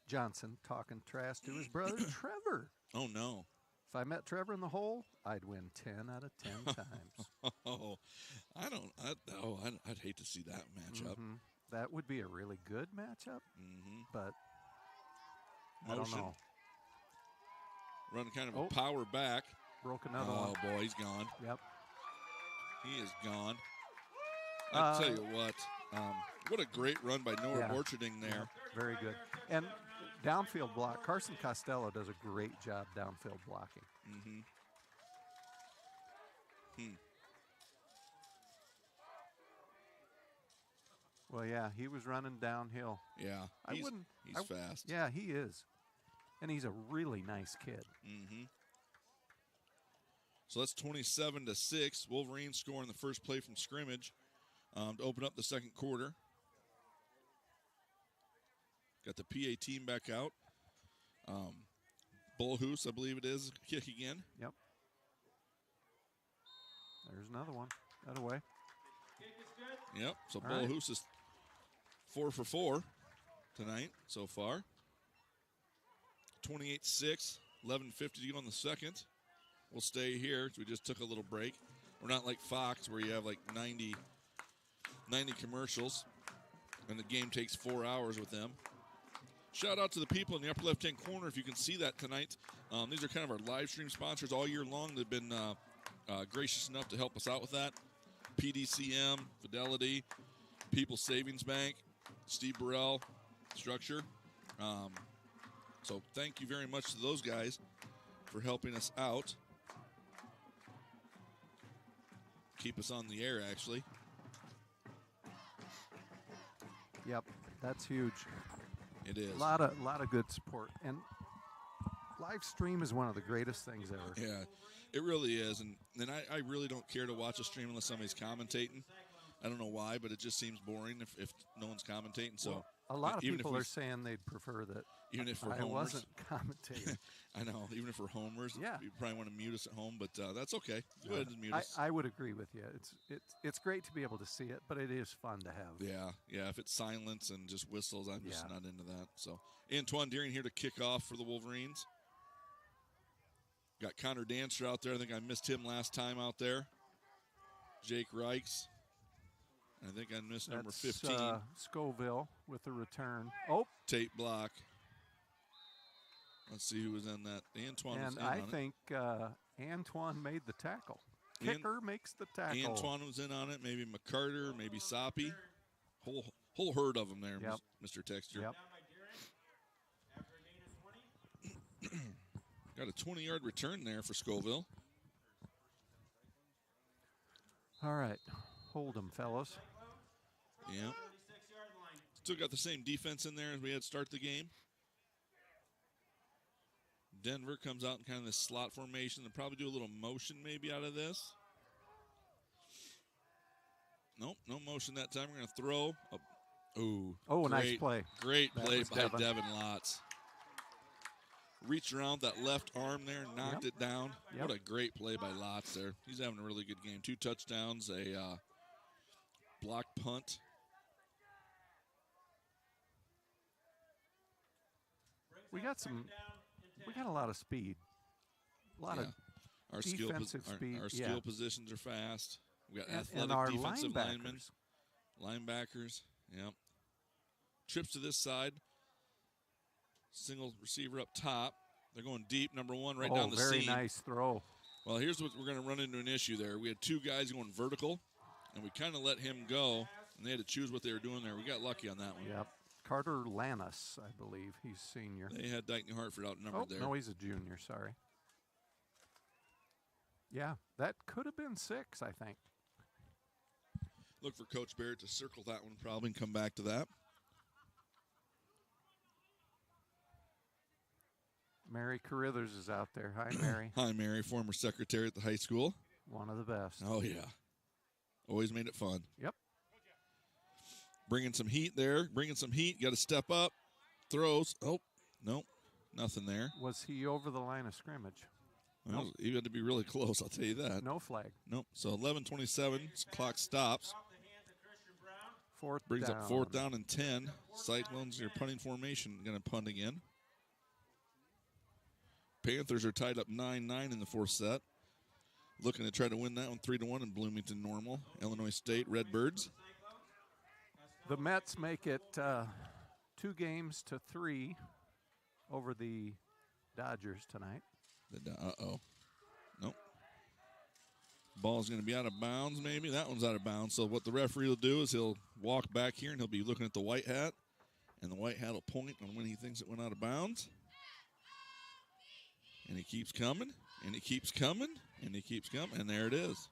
Johnson talking trash to his brother Trevor. Oh, no. If I met Trevor in the hole, I'd win 10 out of 10 times. Oh, I'd hate to see that matchup. That would be a really good matchup, but I don't Motion. know. Running kind of a power back. Broke another one. Oh, boy, he's gone. Yep. He is gone. I tell you what a great run by Noah Borcherding there. Very good. And downfield block, Carson Costello does a great job downfield blocking. Well, yeah, he was running downhill. Yeah, he's fast. Yeah, he is. And he's a really nice kid. So that's 27-6. Wolverines scoring the first play from scrimmage to open up the second quarter. Got the PA team back out. Bullhoose, I believe it is, kick again. Yep. There's another one. That away. Yep, so All right. Bullhoose is 4 for 4 tonight so far. 28-6, 11:50 to go in the second. We'll stay here. We just took a little break. We're not like Fox where you have like 90 commercials and the game takes 4 hours with them. Shout out to the people in the upper left-hand corner if you can see that tonight. These are kind of our live stream sponsors all year long. They've been gracious enough to help us out with that. PDCM, Fidelity, People's Savings Bank, Steve Burrell, Structure. So thank you very much to those guys for helping us out. Keep us on the air, actually. Yep, that's huge. It is. A lot of good support. And live stream is one of the greatest things ever. Yeah, it really is. And I really don't care to watch a stream unless somebody's commentating. I don't know why, but it just seems boring if no one's commentating. So Well, a lot of even people if are saying they'd prefer that even if we're I homers, wasn't commentating. I know. Even if we're homers, Yeah. you probably want to mute us at home, but that's okay. Go ahead and mute us. I would agree with you. It's great to be able to see it, but it is fun to have. Yeah. If it's silence and just whistles, I'm just Yeah. not into that. So Antoine Deering here to kick off for the Wolverines. Got Connor Dancer out there. I think I missed him last time out there. Jake Reichs. I think I missed number That's, 15. Scoville with the return. Oh, Tate Block. Let's see who was in that. Antoine was and in I on think Antoine made the tackle. An- Kicker makes the it. tackle. Antoine was in on it. Maybe McCarter, maybe Soppy. Whole herd of them there, Yep. Mr. Texture. Yep. After a gain of 20. Got a 20-yard return there for Scoville. All right. Hold them, fellas. Yeah. 36-yard line. Still got the same defense in there as we had to start the game. Denver comes out in kind of this slot formation. They'll probably do a little motion maybe out of this. Nope, no motion that time. We're going to throw. Nice play. Great That play was by Devin. Devin Lotz. Reached around that left arm there, knocked it down. Yep. What a great play by Lotz there. He's having a really good game. 2 touchdowns, a block punt. We got a lot of speed. A lot of Our defensive speed, Our yeah. skill positions are fast. We got and athletic our defensive linemen. linebackers. Linebackers, yep. Trips to this side. Single receiver up top. They're going deep, number 1, right down the very seam. nice throw. Well, here's what we're going to run into an issue there. We had 2 guys going vertical, and we kind of let him go, and they had to choose what they were doing there. We got lucky on that one. Yep. Carter Lannis, I believe. He's senior. They had Dike-New Hartford outnumbered there. No, he's a junior. Sorry. Yeah, that could have been 6, I think. Look for Coach Barrett to circle that one probably and come back to that. Mary Carithers is out there. Hi, Mary. Hi, Mary, former secretary at the high school. One of the best. Oh, yeah. Always made it fun. Yep. Bringing some heat there. Bringing some heat. Got to step up. Throws. Oh, nope. Nothing there. Was he over the line of scrimmage? Well, he had to be really close, I'll tell you that. No flag. Nope. So 11:27. Clock stops. Off the hands of Christian Brown. Fourth Brings down. up 4th down and 10. Cyclones, your punting formation, going to punt again. Panthers are tied up 9-9 in the 4th set. Looking to try to win that one 3-1 in Bloomington Normal. Illinois State Redbirds. The Mets make it 2 games to 3 over the Dodgers tonight. Uh-oh. Nope. Ball's going to be out of bounds, maybe. That one's out of bounds. So what the referee will do is he'll walk back here, and he'll be looking at the white hat, and the white hat will point on when he thinks it went out of bounds. And he keeps coming, and he keeps coming, and he keeps coming, and there it is.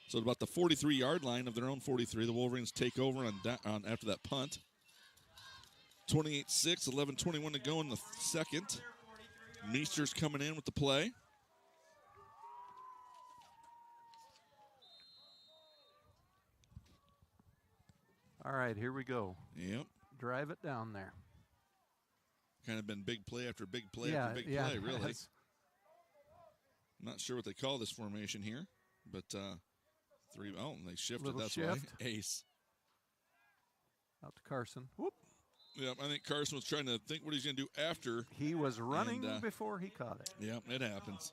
So at about the 43-yard line of their own 43, the Wolverines take over on after that punt. 28-6, 11:21 to go in the second. Meester's coming in with the play. All right, here we go. Yep. Drive it down there. Kind of been big play after big play yeah, after big yeah, play, really. that's- I'm not sure what they call this formation here, but they shifted. Little That's shift. why. Ace. Out to Carson. Whoop. Yep, I think Carson was trying to think what he's going to do after. He was running And, before he caught it. Yep, it happens.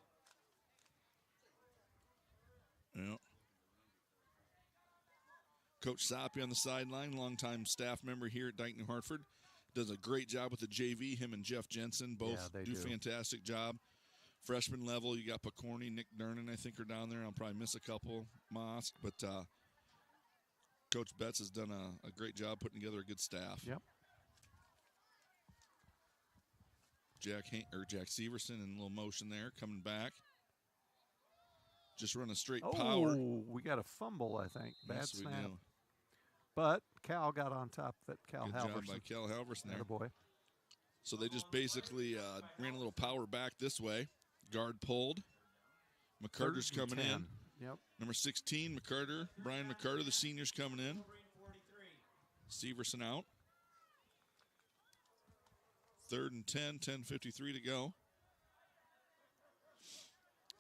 Yep. Coach Soppy on the sideline, longtime staff member here at Dike-New Hartford. Does a great job with the JV. Him and Jeff Jensen both they do do. fantastic job. Freshman level, you got Picorni, Nick Durnan, I think, are down there. I'll probably miss a couple, Mosk, but Coach Betts has done a great job putting together a good staff. Yep. Jack Severson in a little motion there, coming back. Just run a straight power. Oh, we got a fumble, I think. Bad Yes, we snap. do. But Cal got on top of it. Cal Good job Halverson. by Cal Halverson there. Attaboy. So they just basically ran a little power back this way. Guard pulled. McCarter's Third and coming 10. in. Yep. Number 16, McCarter. Brian McCarter, the senior's coming in. Severson out. 3rd and 10, 10:53 to go.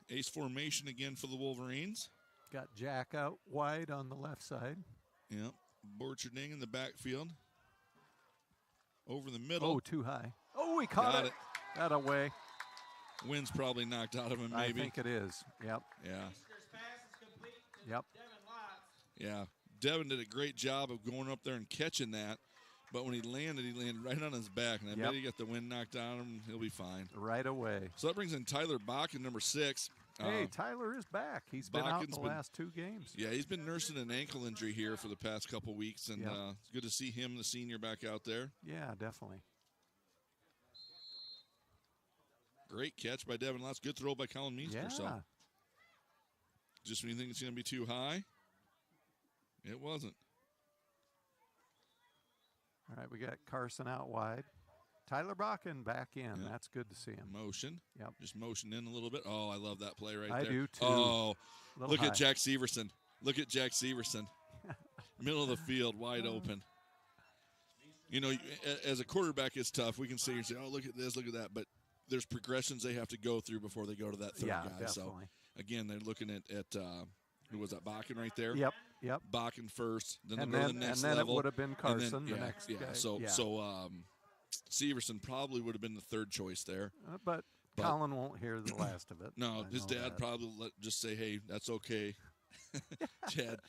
Ace formation again for the Wolverines. Got Jack out wide on the left side. Yep. Borcherding in the backfield. Over the middle. Oh, too high. Oh, he caught Got it. it. Got away. Wind's probably knocked out of him, maybe. I think it is. Yep. Yeah. Yep. Yeah. Devin did a great job of going up there and catching that. But when he landed right on his back. And I bet he got the wind knocked out of him. He'll be fine. Right away. So that brings in Tyler Bakken, number 6. Hey, Tyler is back. He's been out in the last 2 games. Yeah, he's been nursing an ankle injury here for the past couple weeks. And it's good to see him, the senior, back out there. Yeah, definitely. Great catch by Devin Lotz. Good throw by Colin Meesker. Yeah. So just when you think it's going to be too high, it wasn't. All right, we got Carson out wide. Tyler Bakken back in. Yep. That's good to see him. Motion. Yep. Just motion in a little bit. Oh, I love that play right I there. do, too. Oh, Little look high. at Jack Severson. Look at Jack Severson. Middle of the field, wide open. You know, as a quarterback, it's tough. We can sit here and say, oh, look at this, look at that. But there's progressions they have to go through before they go to that third Yeah, guy. definitely. So, again, they're looking at who was that, Bakken right there? Yep. Bakken first, then And they'll go to then, the next and then level. it would have been and then- Carson, the next guy. So, yeah. Severson probably would have been the third choice there. But Colin won't hear the last of it. No, I his know dad that. probably just say, hey, that's okay. Chad,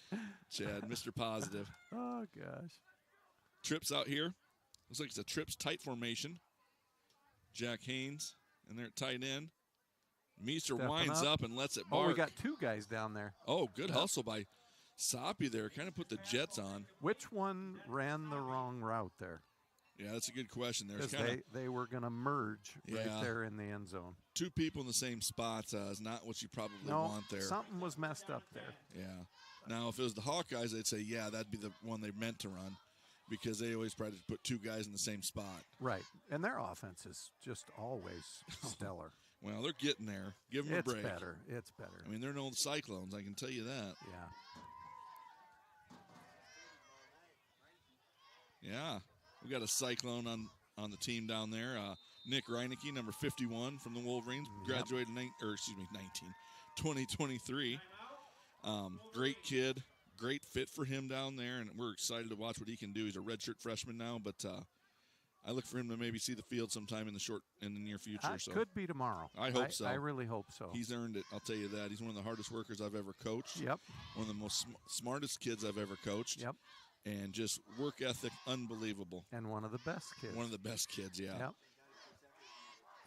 Mr. Positive. Oh, gosh. Trips out here. Looks like it's a trips tight formation. Jack Haynes in there at tight end. Meester Stepping winds up and lets it bark. Oh, we got 2 guys down there. Oh, good hustle by Soppy there. Kind of put the Jets on. Which one ran the wrong route there? Yeah, that's a good question. There's Because kind of they were going to merge Yeah. right there in the end zone. 2 people in the same spot is not what you probably No, want there. something was messed up there. Yeah. Now, if it was the Hawkeyes, they'd say, yeah, that'd be the one they meant to run because they always try to put 2 guys in the same spot. Right. And their offense is just always stellar. Well, they're getting there. Give them It's a break. better. It's better. I mean, they're no Cyclones, I can tell you that. Yeah. Yeah. We got a Cyclone on the team down there. Nick Reinecke, number 51 from the Wolverines, graduated 2023. Great kid, great fit for him down there, and we're excited to watch what he can do. He's a redshirt freshman now, but I look for him to maybe see the field sometime in the near future. So Could be tomorrow. I hope so. I really hope so. He's earned it. I'll tell you that. He's one of the hardest workers I've ever coached. Yep. One of the most smartest kids I've ever coached. Yep. And just work ethic, unbelievable. And one of the best kids. One of the best kids, yeah. Yep.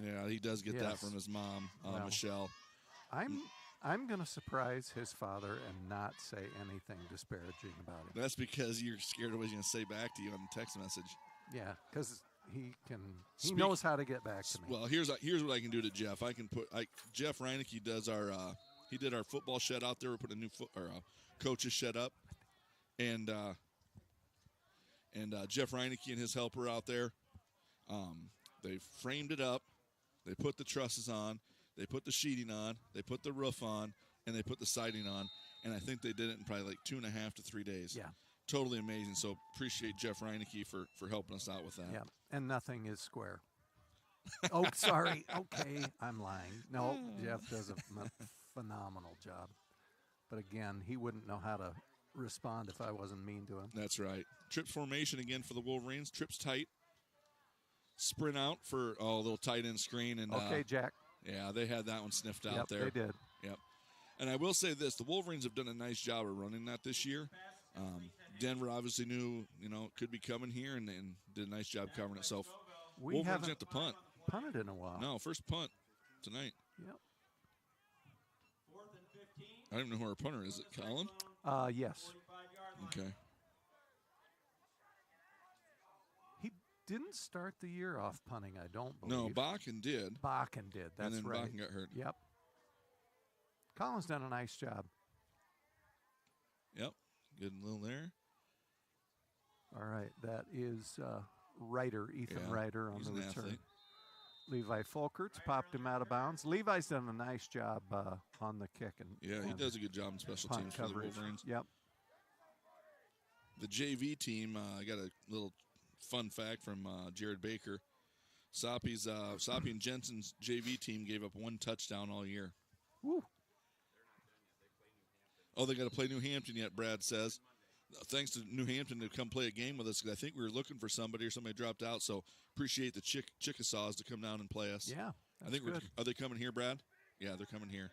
Yeah, he does get that Yes. from his mom, Well, Michelle. I'm going to surprise his father and not say anything disparaging about him. That's because you're scared of what he's going to say back to you on the text message. Yeah, because he knows how to get back to me. Well, here's what I can do to Jeff. I can Jeff Reineke does he did our football shed out there. We put a new coaches shed up, and Jeff Reineke and his helper out there, they framed it up, they put the trusses on, they put the sheeting on, they put the roof on, and they put the siding on, and I think they did it in probably like 2.5 to 3 days. Yeah. Totally amazing. So appreciate Jeff Reineke for helping us out with that. Yeah, and nothing is square. Oh, sorry. Okay, I'm lying. No, Jeff does a phenomenal job. But again, he wouldn't know how to respond if I wasn't mean to him. That's right. Trips formation again for the Wolverines. Trips tight. Sprint out for a little tight end screen. And Okay, Jack. yeah, they had that one sniffed out Yep, there. they did. Yep. And I will say this: the Wolverines have done a nice job of running that this year. Denver obviously knew, it could be coming here, and did a nice job covering it. So We Wolverines haven't have to punt. punted in a while. No, first punt tonight. Yep. 4th and 15. I don't even know who our punter is. Is it Colin? Yes. 45-yard line. Okay. He didn't start the year off punting, I don't No, believe. Bakken did. Bakken did. That's and then right. Bakken got hurt. Yep. Colin's done a nice job. Yep. Good little there. All right, that is Ryder, Ethan Yeah, Ryder on he's the an return. athlete. Levi Folkerts popped him out of bounds. Levi's done a nice job on the kick. Yeah, he and does a good job in special punt teams for the coverage. Wolverines. Yep. The JV team, I got a little fun fact from Jared Baker. Soppy and Jensen's JV team gave up 1 touchdown all year. Woo. Oh, they got to play New Hampton yet, Brad says. Thanks to New Hampton to come play a game with us, because I think we were looking for somebody or somebody dropped out. So appreciate the Chickasaws to come down and play us. Yeah, I think good. are they coming here, Brad? Yeah, they're coming here.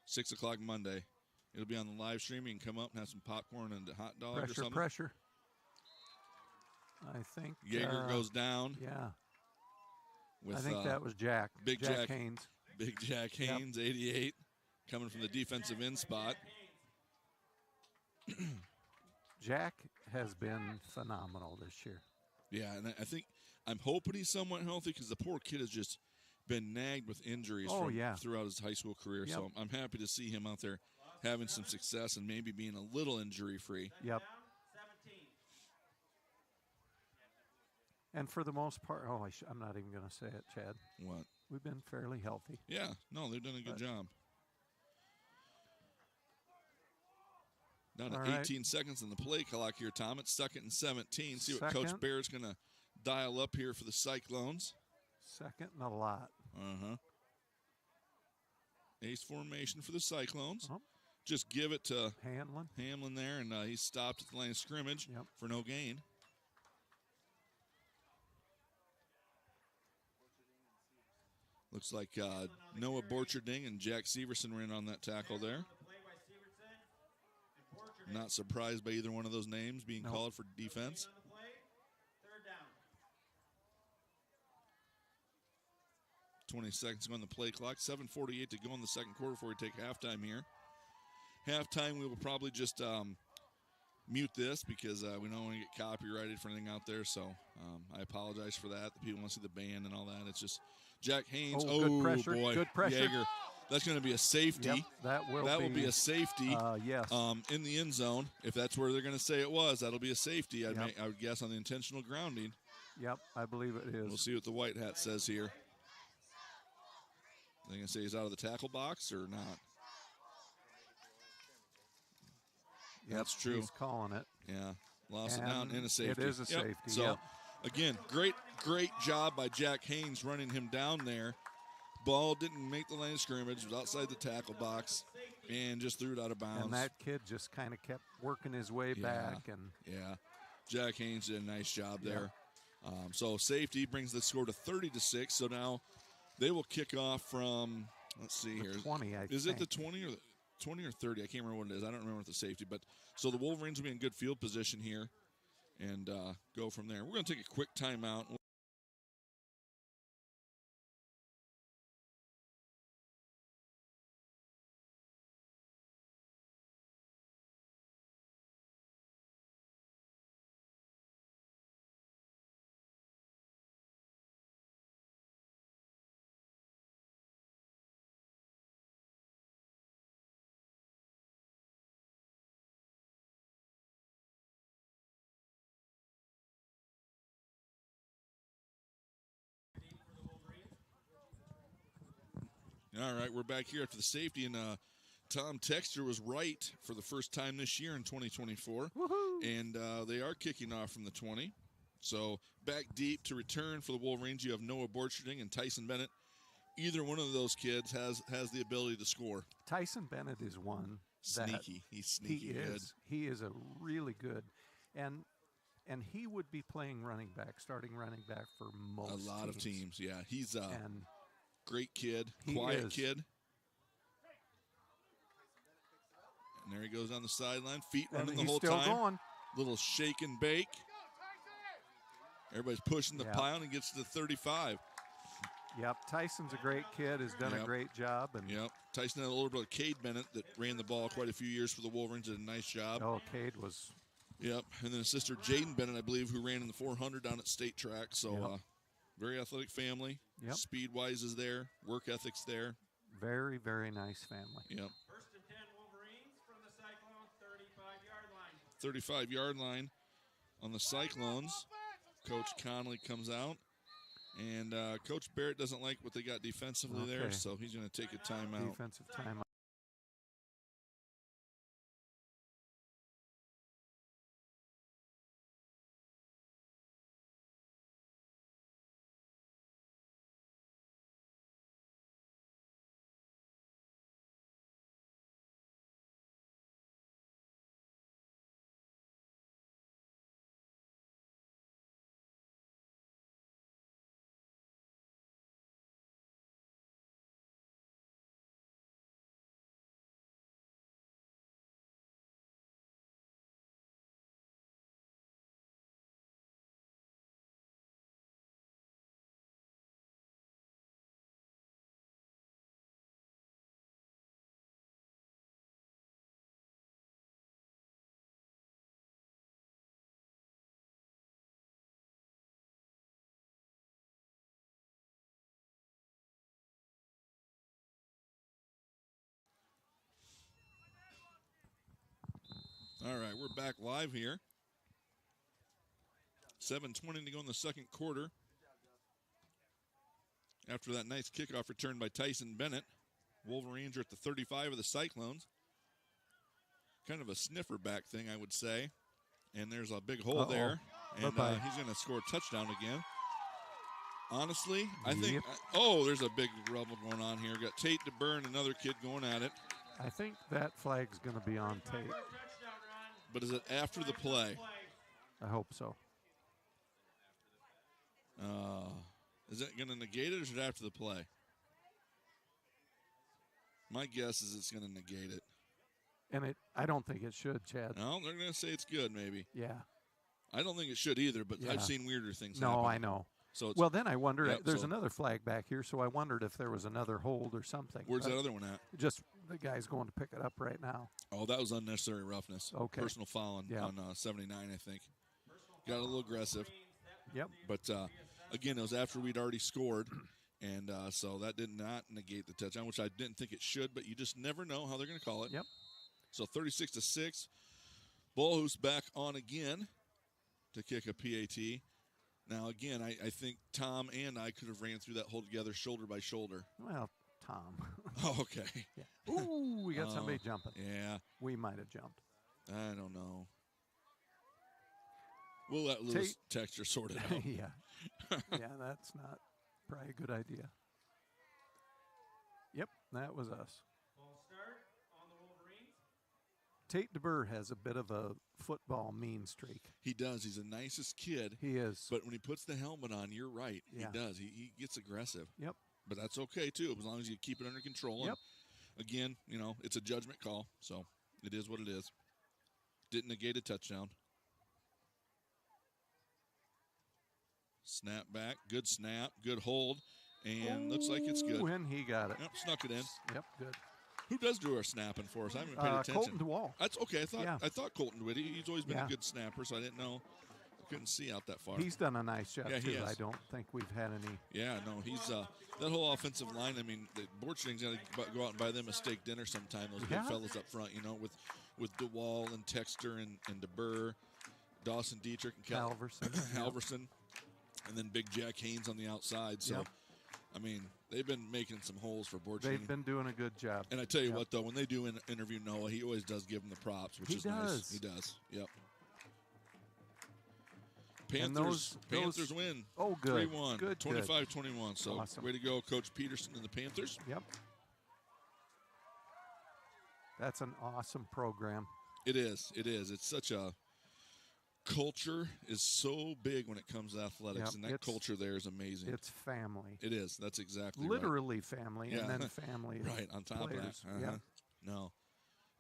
6 o'clock Monday. It'll be on the live stream. You can come up and have some popcorn and a hot dog or something. Pressure. I think Jaeger goes down. Yeah. With, I think that was Jack. Big Jack Haynes. Big Jack Haynes, 88, coming from the defensive end spot. Jack has been phenomenal this year. Yeah, and I'm hoping he's somewhat healthy, because the poor kid has just been nagged with injuries throughout his high school career. Yep. So I'm happy to see him out there having some success and maybe being a little injury-free. Yep. 17. And for the most part, I'm not even going to say it, Chad. What? We've been fairly healthy. Yeah, no, they've done a good job. Down to All right. 18 seconds on the play clock here, Tom. It's 2nd and 17. See what Coach Second. Bear's going to dial up here for the Cyclones. Second and a lot. Uh-huh. Ace formation for the Cyclones. Oh. Just give it to Hamlin. there, and he stopped at the line of scrimmage Yep. for no gain. Looks like Noah Borcherding and Jack Severson were in on that tackle there. Play by Severson and Borchard. Not surprised by either one of those names being No. called for defense. On the play. 3rd down. 20 seconds to go on the play clock. 7:48 to go in the second quarter before we take halftime here. Halftime, we will probably just mute this, because we don't want to get copyrighted for anything out there. So I apologize for that. The people want to see the band and all that. It's just Jack Haynes. Good pressure. Boy. Good pressure. Jaeger. That's going to be a safety. Yep, that will be a safety. Yes. In the end zone. If that's where they're going to say it was, that'll be a safety. I Yep. would guess on the intentional grounding. Yep, I believe it is. We'll see what the white hat says here. They going to say he's out of the tackle box or not? Yep, That's true. He's calling it. Yeah, lost it And down and a safety. it is a Yep. safety, So, yep. again, great job by Jack Haynes running him down there. ball didn't make the line of scrimmage. It was outside the tackle box and just threw it out of bounds. And that kid just kind of kept working his way back. And yeah, Jack Haynes did a nice job there. So safety brings the score to 30-6. So now they will kick off from, let's see here. 20, Is it the 20 or the 20 or 30? I can't remember what it is. I don't remember what the safety. But so the Wolverines will be in good field position here and go from there. We're going to take a quick timeout. All right, we're back here after the safety, and Tom Texter was right for the first time this year in 2024. Woohoo! And they are kicking off from the 20. So back deep to return for the Wolverines, you have Noah Borcherding and Tyson Bennett. Either one of those kids has the ability to score. Tyson Bennett is one that Sneaky. He's sneaky good. He is a really good, and he would be playing running back, starting running back for most A lot of teams, yeah. He's and great kid, He quiet is. kid. And there he goes on the sideline, feet running and the he's whole still time. going. Little shake and bake. Everybody's pushing the Yeah. pile and gets to the 35. Yep, Tyson's a great kid. Has done a Yep. great job. And Yep. Tyson had a older brother, Cade Bennett, that ran the ball quite a few years for the Wolverines. Did a nice job. oh, Cade was Yep. And then his sister, Jaden Bennett, I believe, who ran in the 400 down at State Track. So Yep. very athletic family. Yep. Speed-wise is there. Work ethic's there. very, very nice family. Yep. First and 10 Wolverines from the Cyclone 35-yard line. 35-yard line on the Cyclones. Coach Conley comes out. And Coach Barrett doesn't like what they got defensively there, Okay. so he's going to take a timeout. Defensive timeout. All right, we're back live here. 7:20 to go in the second quarter. After that nice kickoff return by Tyson Bennett, Wolverines are at the 35 of the Cyclones. Kind of a sniffer back thing, I would say. And there's a big hole there. And Bye-bye. he's going to score a touchdown again. Honestly, I think, Yep. there's a big rubble going on here. Got Tate DeBurn, another kid going at it. I think that flag's going to be on tape. Touchdown run. But is it after the play? I hope so. Is it going to negate it or is it after the play? My guess is it's going to negate it. And I don't think it should, Chad. No, they're going to say it's good, maybe. Yeah. I don't think it should either, but Yeah. I've seen weirder things No, happen. I know. So it's, Well, then I wonder. Yep, There's so- another flag back here, so I wondered if there was another hold or something. where's that other one at? Just the guy's going to pick it up right now. Oh, that was unnecessary roughness. Okay. Personal foul Yeah. on 79, I think. Got a little aggressive. Yep. But, again, it was after we'd already scored. And so that did not negate the touchdown, which I didn't think it should, but you just never know how they're going to call it. Yep. So 36-6. Ballhoof's back on again to kick a PAT. Now, again, I think Tom and I could have ran through that hole together shoulder by shoulder. Well, Tom. Oh, okay. Yeah. Ooh, we got somebody jumping. Yeah, We might have jumped. I don't know. We'll let Lewis Texture sort it out. Yeah. Yeah, that's not probably a good idea. that was us. Ball start on the Wolverines. Tate DeBurr has a bit of a football mean streak. He does. He's the nicest kid. He is. But when he puts the helmet on, you're right. Yeah. He does. He gets aggressive. Yep. But that's okay, too, as long as you keep it under control. Yep. And again, it's a judgment call, so it is what it is. Didn't negate a touchdown. Snap back. Good snap. Good hold. And looks like it's good. When he got it. Yep, snuck it in. Yep, good. Who does do our snapping for us? I haven't paid attention. Colton DeWall. That's okay. Yeah. I thought Colton would. He's always been Yeah. a good snapper, so I didn't know. Couldn't see out that far. He's done a nice job, Yeah, he too. has. I don't think we've had any. Yeah, no, he's that whole offensive line. I mean, the Borcherding's got to go out and buy them a steak dinner sometime. Those Yeah. big fellas up front, with DeWall and Texter and DeBurr, Dawson Dietrich and Halverson. Halverson, and then Big Jack Haynes on the outside. So, Yep. I mean, they've been making some holes for Borcherding. They've been doing a good job. And I tell you Yep. what, though, when they do interview Noah, he always does give them the props, which He is nice. does. He does. Yep. And Panthers win. Oh, good. 3-1. Good. 25-21. So, Awesome. way to go, Coach Peterson and the Panthers. Yep. That's an awesome program. It is. It is. It's such a culture is so big when it comes to athletics, Yep, and that it's- culture there is amazing. It's family. It is. That's exactly Literally family, Yeah. and then family. of right. On top players. of that. Yeah. No.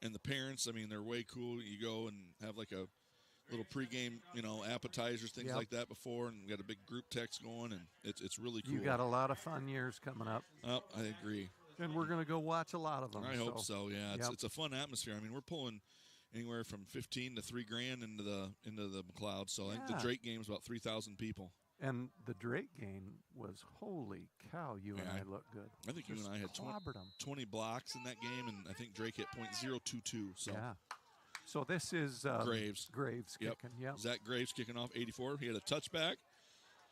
And the parents, I mean, they're way cool. You go and have like a little pregame, appetizers, things Yep. like that before, and we got a big group text going, and it's really cool. You got a lot of fun years coming up, Oh, I agree. and we're going to go watch a lot of them. I hope so. Yeah, Yep. it's a fun atmosphere. I mean, we're pulling anywhere from 15 to $3,000 into the McLeod. So I think the Yeah. Drake game is about 3,000 people. And the Drake game was, holy cow, you and Yeah, I look good. I think you Just and I had clobbered 'em. 20 blocks in that game, and I think Drake hit .022. So Yeah. So this is Graves. Graves Yep. kicking. Yep. Zach Graves kicking off 84. He had a touchback.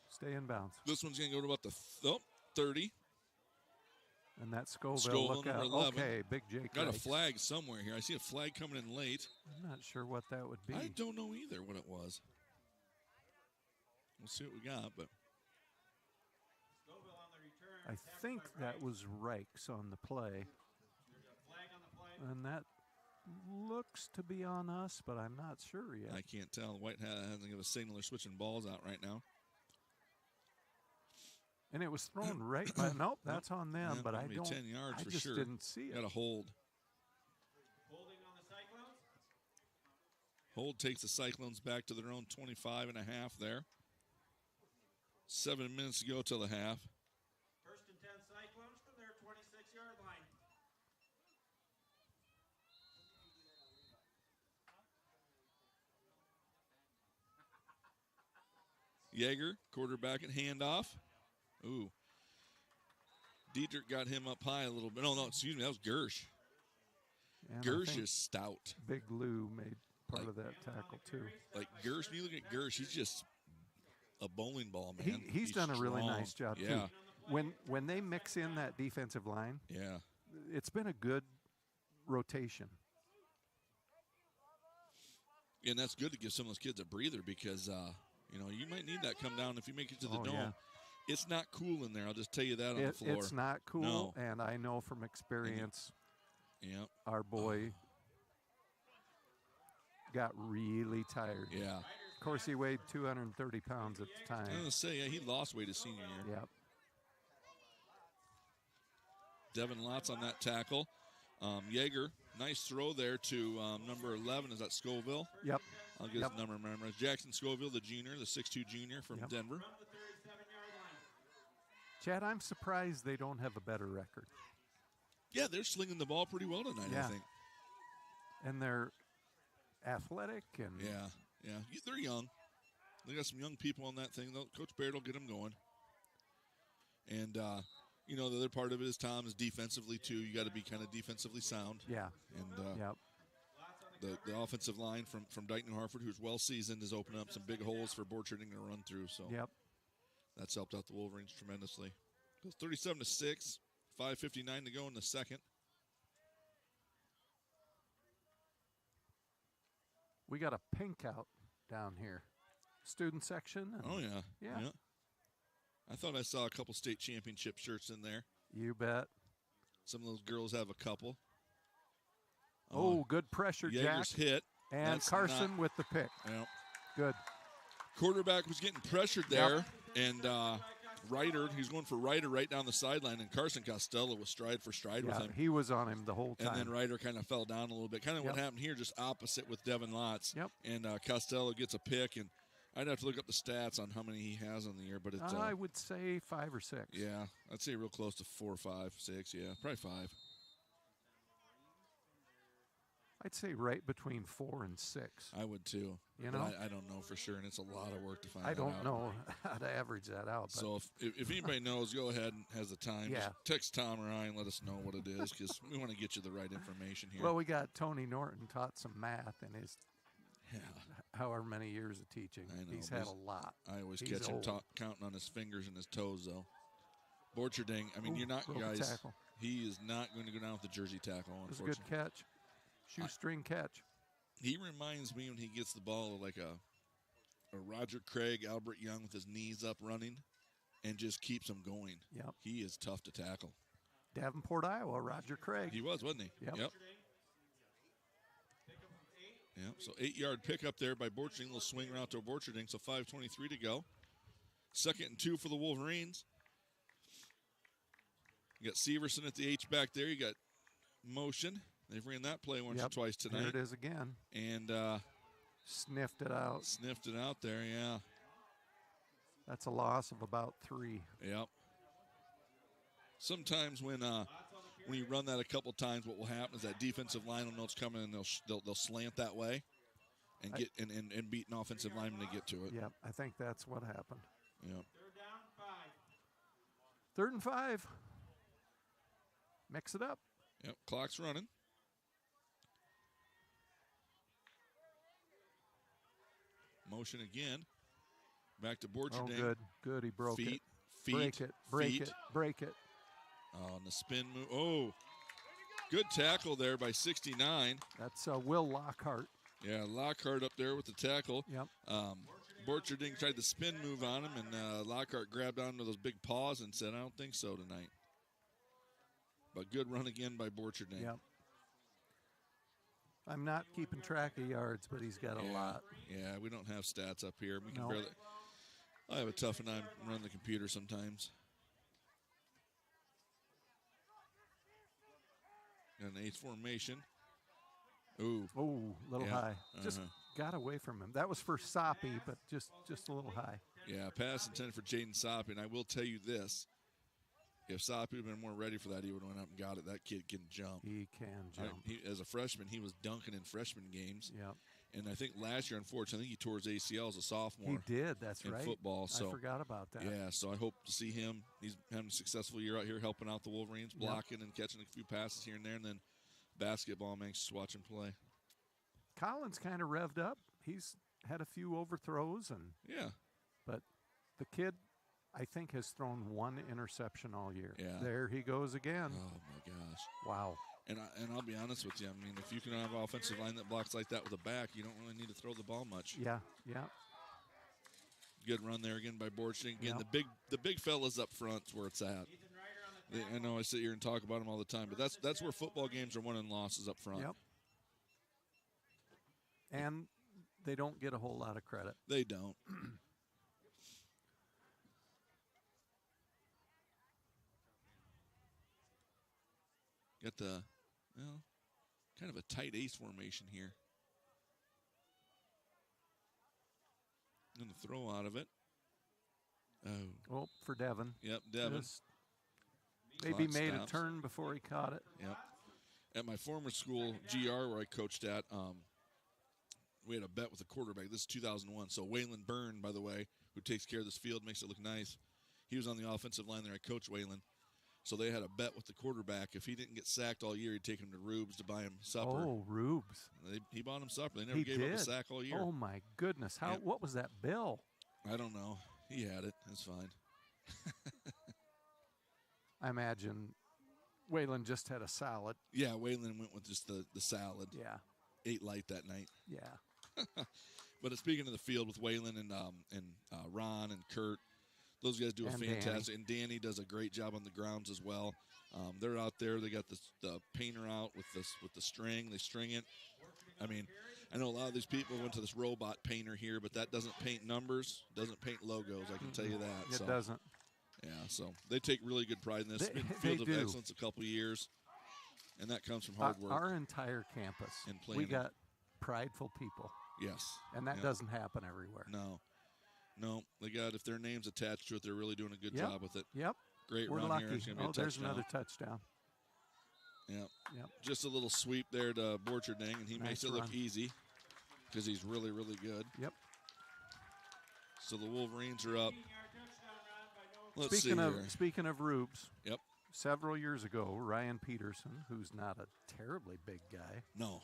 Stay in bounds. This one's going to go to about the 30. And that Scoville, Scoville, look out. number 11. Okay, Big Jake. Got a Wright. flag somewhere here. I see a flag coming in late. I'm not sure what that would be. I don't know either what it was. We'll see what we got, but Scoville on the return. I tackled think by that Wright. was Reichs on the play. There's a flag on the play. And that looks to be on us, but I'm not sure yet. I can't tell. White hat hasn't given a signal. They're switching balls out right now. And it was thrown right by. Nope, that's on them, Yeah, but I probably don't. 10 yards I for just sure. didn't see it. Got a hold. Holding on the Cyclones. Hold takes the Cyclones back to their own 25.5 there. 7 minutes to go till the half. First and 10 Cyclones from their 26-yard line. Yeager, quarterback and handoff. Ooh. Dietrich got him up high a little bit. No, excuse me. That was Gersh. And I Gersh think is stout. Big Lou made part of that tackle too. Like Gersh, when you look at Gersh, he's just a bowling ball, man. He's done a really strong. nice job Yeah. too. When they mix in that defensive line, Yeah. it's been a good rotation. And that's good to give some of those kids a breather because, you might need that come down if you make it to the Oh, dome. yeah. It's not cool in there. I'll just tell you that on the floor. It's not cool, No. and I know from experience, Yep. our boy got really tired. Yeah. Of course, he weighed 230 pounds at the I was time. going to say, yeah, he lost weight his senior year. Yep. Devin Lotz on that tackle. Yeager, nice throw there to number 11. Is that Scoville? Yep. I'll get Yep. his number memorized. Jackson Scoville, the junior, the 6'2 junior from Yep. Denver. From the 37-yard line. Chad, I'm surprised they don't have a better record. Yeah, they're slinging the ball pretty well tonight, Yeah. I think. And they're athletic and Yeah. They're young. They got some young people on that thing. Coach Baird will get them going. And, the other part of it is Tom is defensively, too. You got to be kind of defensively sound. yeah. And Yep. the offensive line from Dike-New Hartford, who's well seasoned, has opened up some big holes for Borcherding to run through. So Yep. that's helped out the Wolverines tremendously. Goes 37-6, 5:59 to go in the second. We got a pink out down here. Student section. And Oh, yeah. Yeah. I thought I saw a couple state championship shirts in there. You bet. Some of those girls have a couple. Oh, good pressure, Jack. Jaeger's hit. And That's Carson not- with the pick. Yep. Good. Quarterback was getting pressured there, and Ryder, he's going for Ryder right down the sideline, and Carson Costello was stride for stride with Yeah, him. he was on him the whole time. And then Ryder kind of fell down a little bit. Kind of what Yep. happened here, just opposite with Devin Lotz. Yep. And Costello gets a pick, and I'd have to look up the stats on how many he has on the year, but it's I would say 5 or 6. yeah, I'd say real close to 4, 5, 6. Yeah, probably 5. I'd say right between 4 and 6. I would too. You But know? I don't know for sure, and it's a lot of work to find. I that don't out. know how to average that out. But So if anybody knows, go ahead and has the time. Yeah. Just text Tom or I and let us know what it is, because we want to get you the right information here. well, we got Tony Norton taught some math in his yeah, however many years of teaching. I know, He's but had a lot. I always He's catch him old. counting on his fingers and his toes, though. Borcherding, I mean, Ooh, you're not, broke a guys. tackle. He is not going to go down with the jersey tackle. It was a good Unfortunately, catch. Shoestring catch. he reminds me when he gets the ball of like a Roger Craig, Albert Young with his knees up running, and just keeps him going. Yep. He is tough to tackle. Davenport, Iowa, Roger Craig. He was, wasn't he? Yep. Yep. Yep. So 8-yard pickup there by Borcherding. Little swing route to Borcherding. So 5:23 to go. 2nd and 2 for the Wolverines. You got Severson at the H-back there. You got motion. They've ran that play once or Yep. twice There tonight. it is again. And Sniffed it out. sniffed it out there, yeah. That's a loss of about 3. Yep. Sometimes when you run that a couple times, what will happen is that defensive line will know it's coming, and they'll slant that way and get and beat an offensive lineman to get to it. Yep, I think that's what happened. Yep. 3rd down, 5. 3rd and 5. Mix it up. Yep. Clock's running. Motion again. Back to Oh, Borcherding. good. Good. He broke Feet. it. Feet. Break it. Break feet. it. Break it. Oh, and the spin move. Oh, good tackle there by 69. That's Will Lockhart. Yeah, Lockhart up there with the tackle. Yep. Borcherding tried the spin move on him, and Lockhart grabbed onto those big paws and said, I don't think so tonight. But good run again by Borcherding. Yep. I'm not keeping track of yards, but he's got a lot. Yeah, we don't have stats up here. We can No. barely. I have a tough time running the computer sometimes. Got an ace formation. Ooh. Oh, a little Yeah. high. Just got away from him. That was for Soppy, but just a little high. Yeah, pass intended for Jaden Soppy, and I will tell you this. If Soppy would have been more ready for that, he would have went up and got it. That kid can jump. He can jump. As a freshman, he was dunking in freshman games. Yep. And I think last year, unfortunately, he tore his ACL as a sophomore. He did. That's in right. football. So I forgot about that. yeah, so I hope to see him. He's having a successful year out here helping out the Wolverines, blocking and catching a few passes here and there. And then basketball, I'm anxious to watch him play. Collins kind of revved up. He's had a few overthrows, Yeah. but the kid, I think, has thrown 1 interception all year. Yeah. There he goes again. Oh, my gosh. Wow. And I'll be honest with you. I mean, if you can have an offensive line that blocks like that with a back, you don't really need to throw the ball much. Yeah, yeah. Good run there again by Borcherding. Again, Yep. the big fellas up front's where it's at. I know I sit here and talk about them all the time, but that's where football games are won and losses up front. Yep. And they don't get a whole lot of credit. They don't. Got the, kind of a tight ace formation here. And the throw out of it. Oh, Oh, for Devin. yep, Devin. Just maybe Clock made stops. a turn before he caught it. Yep. At my former school, GR, where I coached at, we had a bet with a quarterback. This is 2001. So Waylon Byrne, by the way, who takes care of this field, makes it look nice. He was on the offensive line there. I coached Waylon. So they had a bet with the quarterback. If he didn't get sacked all year, he'd take him to Rube's to buy him supper. Oh, Rubes. He bought him supper. They never He gave did. up a sack all year. Oh my goodness! How? Yeah. What was that bill? I don't know. He had it. It's fine. I imagine Waylon just had a salad. Yeah, Waylon went with just the salad. Yeah, Ate light that night. yeah. But speaking of the field with Waylon and Ron and Kurt, those guys do a And fantastic. And Danny does a great job on the grounds as well. They're out there. They got the painter out with the string. They string it. I mean, I know a lot of these people went to this robot painter here, but that doesn't paint numbers, doesn't paint logos. I can tell you that. It doesn't. Yeah, so they take really good pride in this. They- Been they Field of do. Excellence a couple of years, and that comes from hard work. Our entire campus, And we planning. got prideful people, Yes, and that Yep. doesn't happen everywhere. No, they got, if their name's attached to it, they're really doing a good Yep. job with it. Yep, Great we're run lucky. here. It's going to be Oh, a there's touchdown. another touchdown. Yep. Yep. Just a little sweep there to Borcherding, and he makes Nice it look run. easy because he's really, really good. Yep. So the Wolverines are up. 15-yard touchdown run by Noah. Let's see here. Speaking of Rubes, Yep. several years ago, Ryan Peterson, who's not a terribly big guy, No.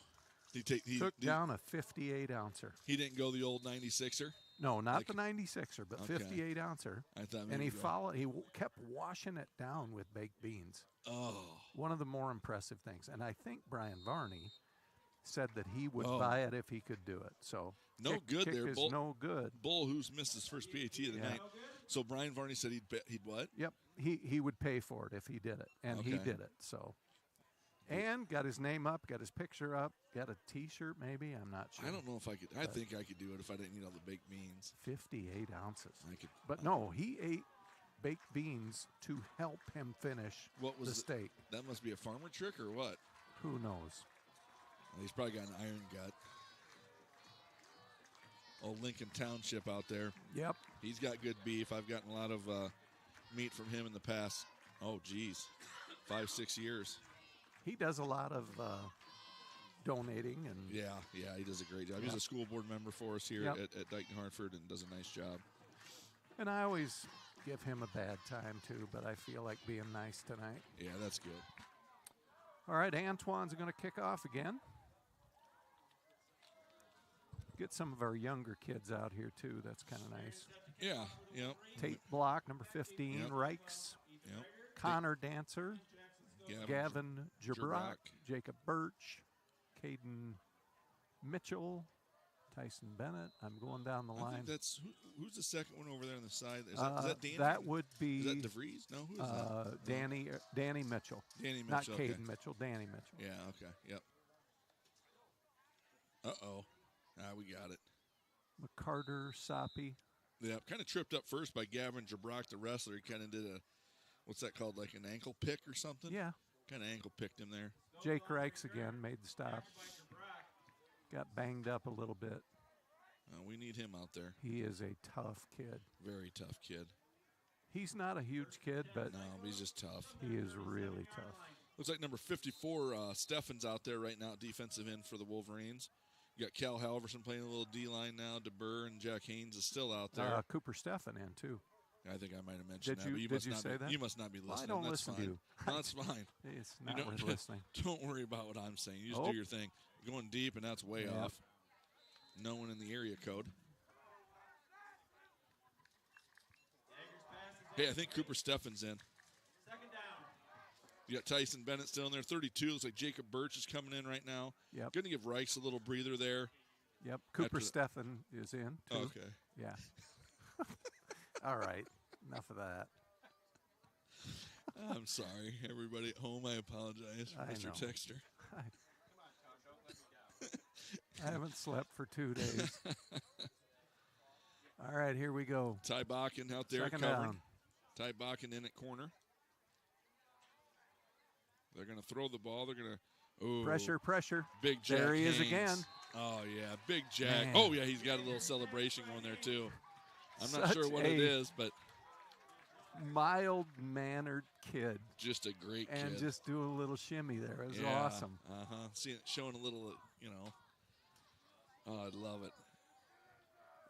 He took down a 58-ouncer. He didn't go the old 96er. No, not Like- the 96er, but Okay. 58-ouncer. I thought maybe And he go- followed. He kept washing it down with baked beans. Oh. One of the more impressive things. And I think Brian Varney said that he would Oh. buy it if he could do it. So No good kick there, is Bull. no good. Bull, who's missed his first PAT of the Yeah. night. So Brian Varney said he'd what? Yep, he would pay for it if he did it, and he Okay. did it. So, and got his name up, got his picture up, got a T-shirt. Maybe I'm not sure. I don't know if I could. I think I could do it if I didn't eat all the baked beans. 58 ounces. I could. But no, he ate baked beans to help him finish What was the it? steak. That must be a farmer trick or what? Who knows? He's probably got an iron gut. Old Lincoln Township out there. Yep. He's got good beef. I've gotten a lot of meat from him in the past. Oh, geez. 5-6 years. He does a lot of donating and Yeah, he does a great job. He's Yeah. a school board member for us here Yep. at Dike-New Hartford and does a nice job. and I always give him a bad time too, but I feel like being nice tonight. Yeah, that's good. All right, Antoine's going to kick off again. Get some of our younger kids out here too. That's kind of nice. Yeah, yep. Tate Block, number 15, Yep. Reichs, Yep. Connor Dancer, Gavin Jabrock, Jabrock. Jacob Birch, Caden Mitchell, Tyson Bennett. I'm going down the I line. think that's who's the second one over there on the side. Is that Danny? that would Is be that DeVries? No, who is that? Danny Mitchell. Danny Not Mitchell. Caden Okay. Mitchell, Danny Mitchell. Yeah. Okay. Yep. Uh-oh. We got it. McCarter, Soppy. Yeah, kind of tripped up first by Gavin Jabrock, the wrestler. He kind of did what's that called, like an ankle pick or something? Yeah. Kind of ankle picked him there. Jake Reichs again made the stop. Got banged up a little bit. We need him out there. He is a tough kid. Very tough kid. He's not a huge kid, but No, he's just tough. he is really tough. Looks like number 54, Steffen's out there right now, defensive end for the Wolverines. You got Cal Halverson playing a little D-line now. DeBurr and Jack Haynes is still out there. Cooper Steffen in too. I think I might have mentioned Did that. you- But you did must you not say be, that? You must not be Well, listening. I don't That's listen fine. to you. No, that's fine. It's You not don't- worth listening. Don't worry about what I'm saying. You just Oh. do your thing. Going deep, and that's way Yeah. off. No one in the area code. Hey, I think Cooper Steffen's in. Second down. You got Tyson Bennett still in there. 32. Looks like Jacob Birch is coming in right now. Yep. Going to give Reichs a little breather there. Yep. Cooper After Steffen is in too. Okay. Yeah. All right. Enough of that. I'm sorry, everybody at home. I apologize, I Mr. know. Texter. I haven't slept for 2 days. All right, here we go. Ty Bakken out there Second covering. down. Ty Bakken in at corner. They're going to throw the ball. They're going to Pressure. Big Jack There he is Haynes. again. Oh yeah, Big Jack. Man. Oh yeah, he's got a little celebration going there too. I'm not Such sure what it a- is, but Mild-mannered kid. just a great And kid. just do a little shimmy there. It was Yeah, awesome. Seeing it showing a little, Oh, I love it.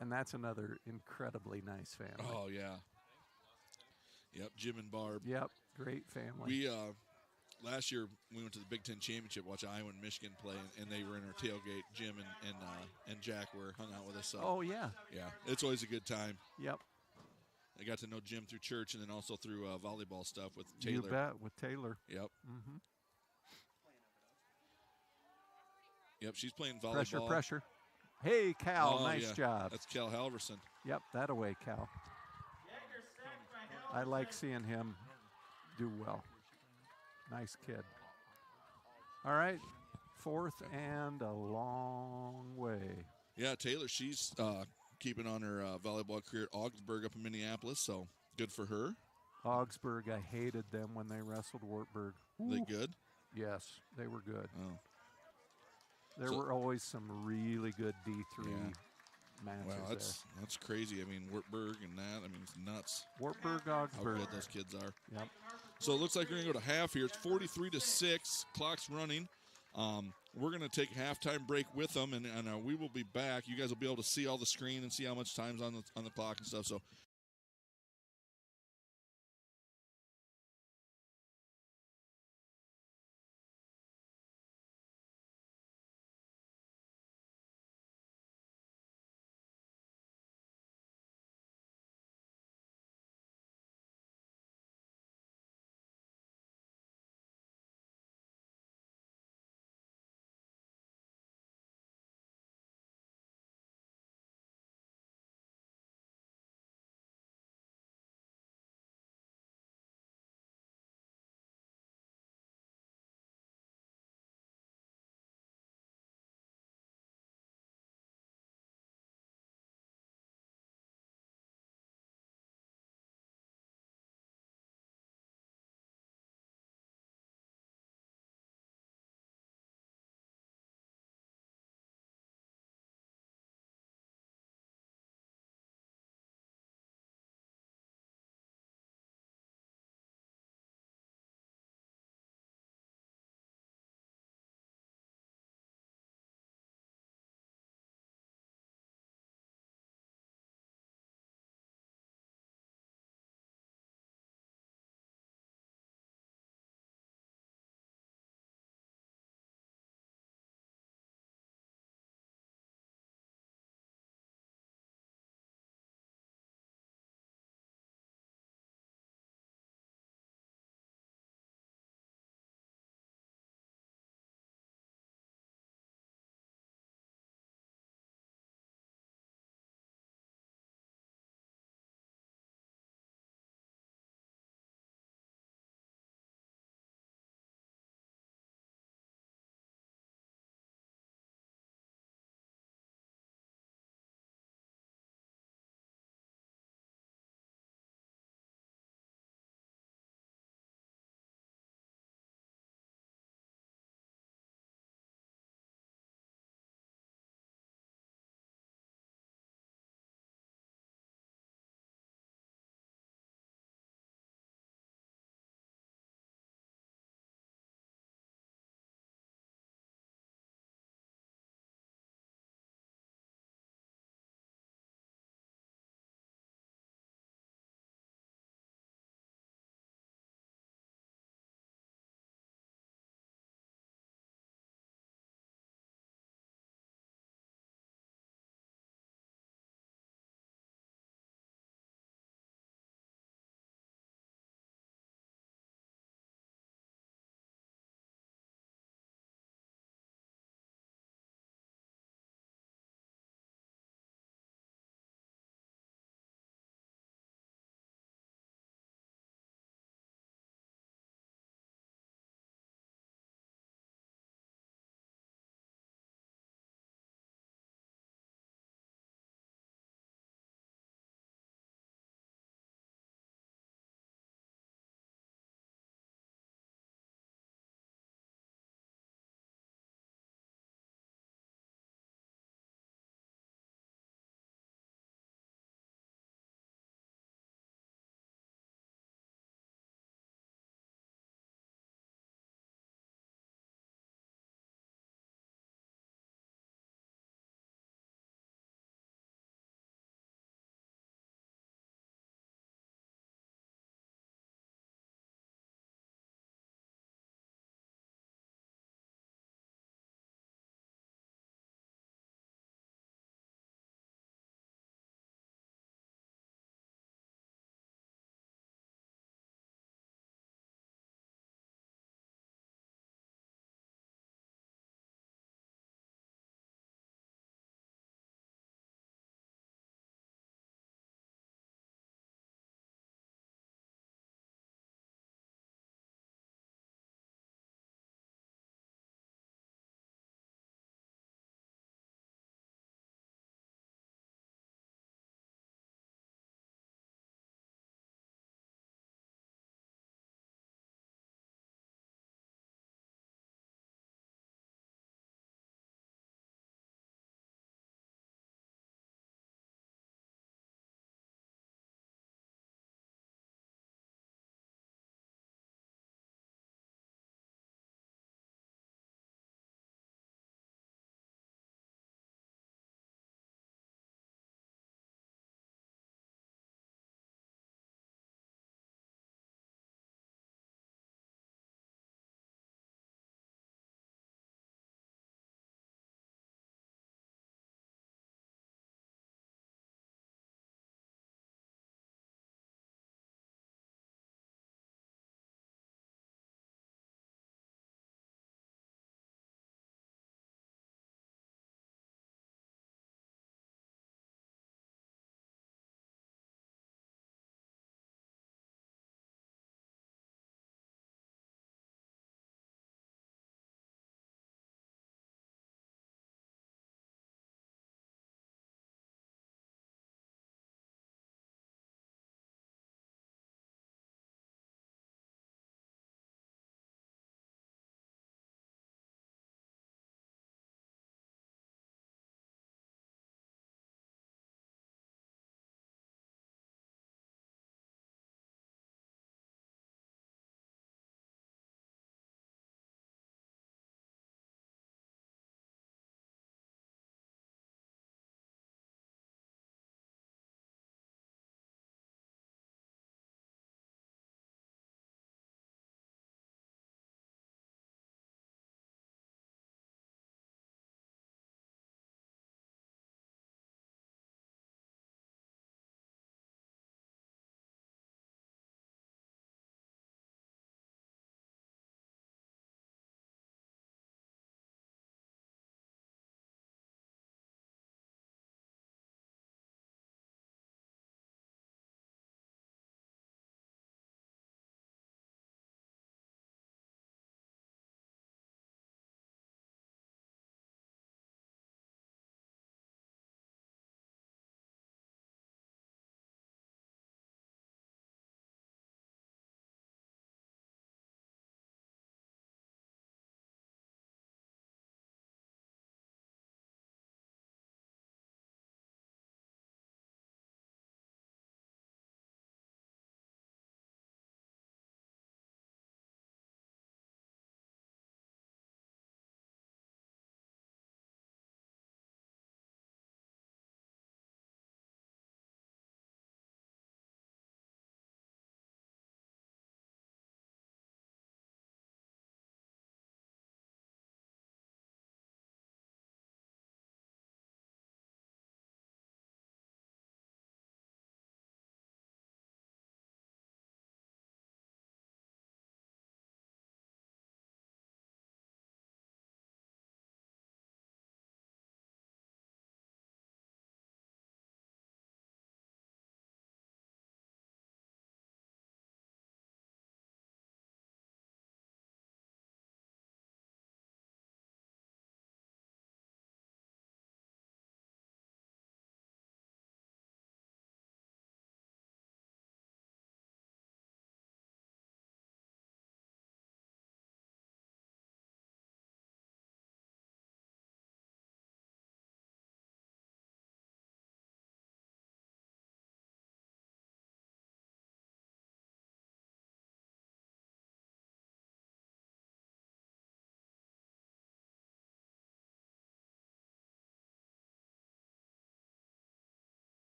And that's another incredibly nice family. Oh yeah. Yep, Jim and Barb. Yep, great family. We last year we went to the Big Ten Championship, watch Iowa and Michigan play, and they were in our tailgate. Jim and Jack were hung out with us. So oh, yeah. yeah, it's always a good time. Yep. I got to know Jim through church and then also through volleyball stuff with You Taylor. bet, with Taylor. Yep. Mm-hmm. Yep, she's playing volleyball. Pressure. Hey, Cal, Oh, nice yeah. job. That's Cal Halverson. Yep, that away, Cal. I like seeing him do well. Nice kid. All right, fourth and a long way. Yeah, Taylor, she's keeping on her volleyball career at Augsburg up in Minneapolis, so good for her. Augsburg, I hated them when they wrestled Wartburg. They Ooh. good? Yes, they were good. Oh, There were always some really good D3 matches wow, there. that's crazy. I mean, Wartburg and that, I mean, it's nuts Wartburg, how Augsburg. good those kids are. Yep. So it looks like we're going to go to half here. It's 43-6. Clock's running. We're going to take a halftime break with them, and we will be back. You guys will be able to see all the screen and see how much time's on the clock and stuff. So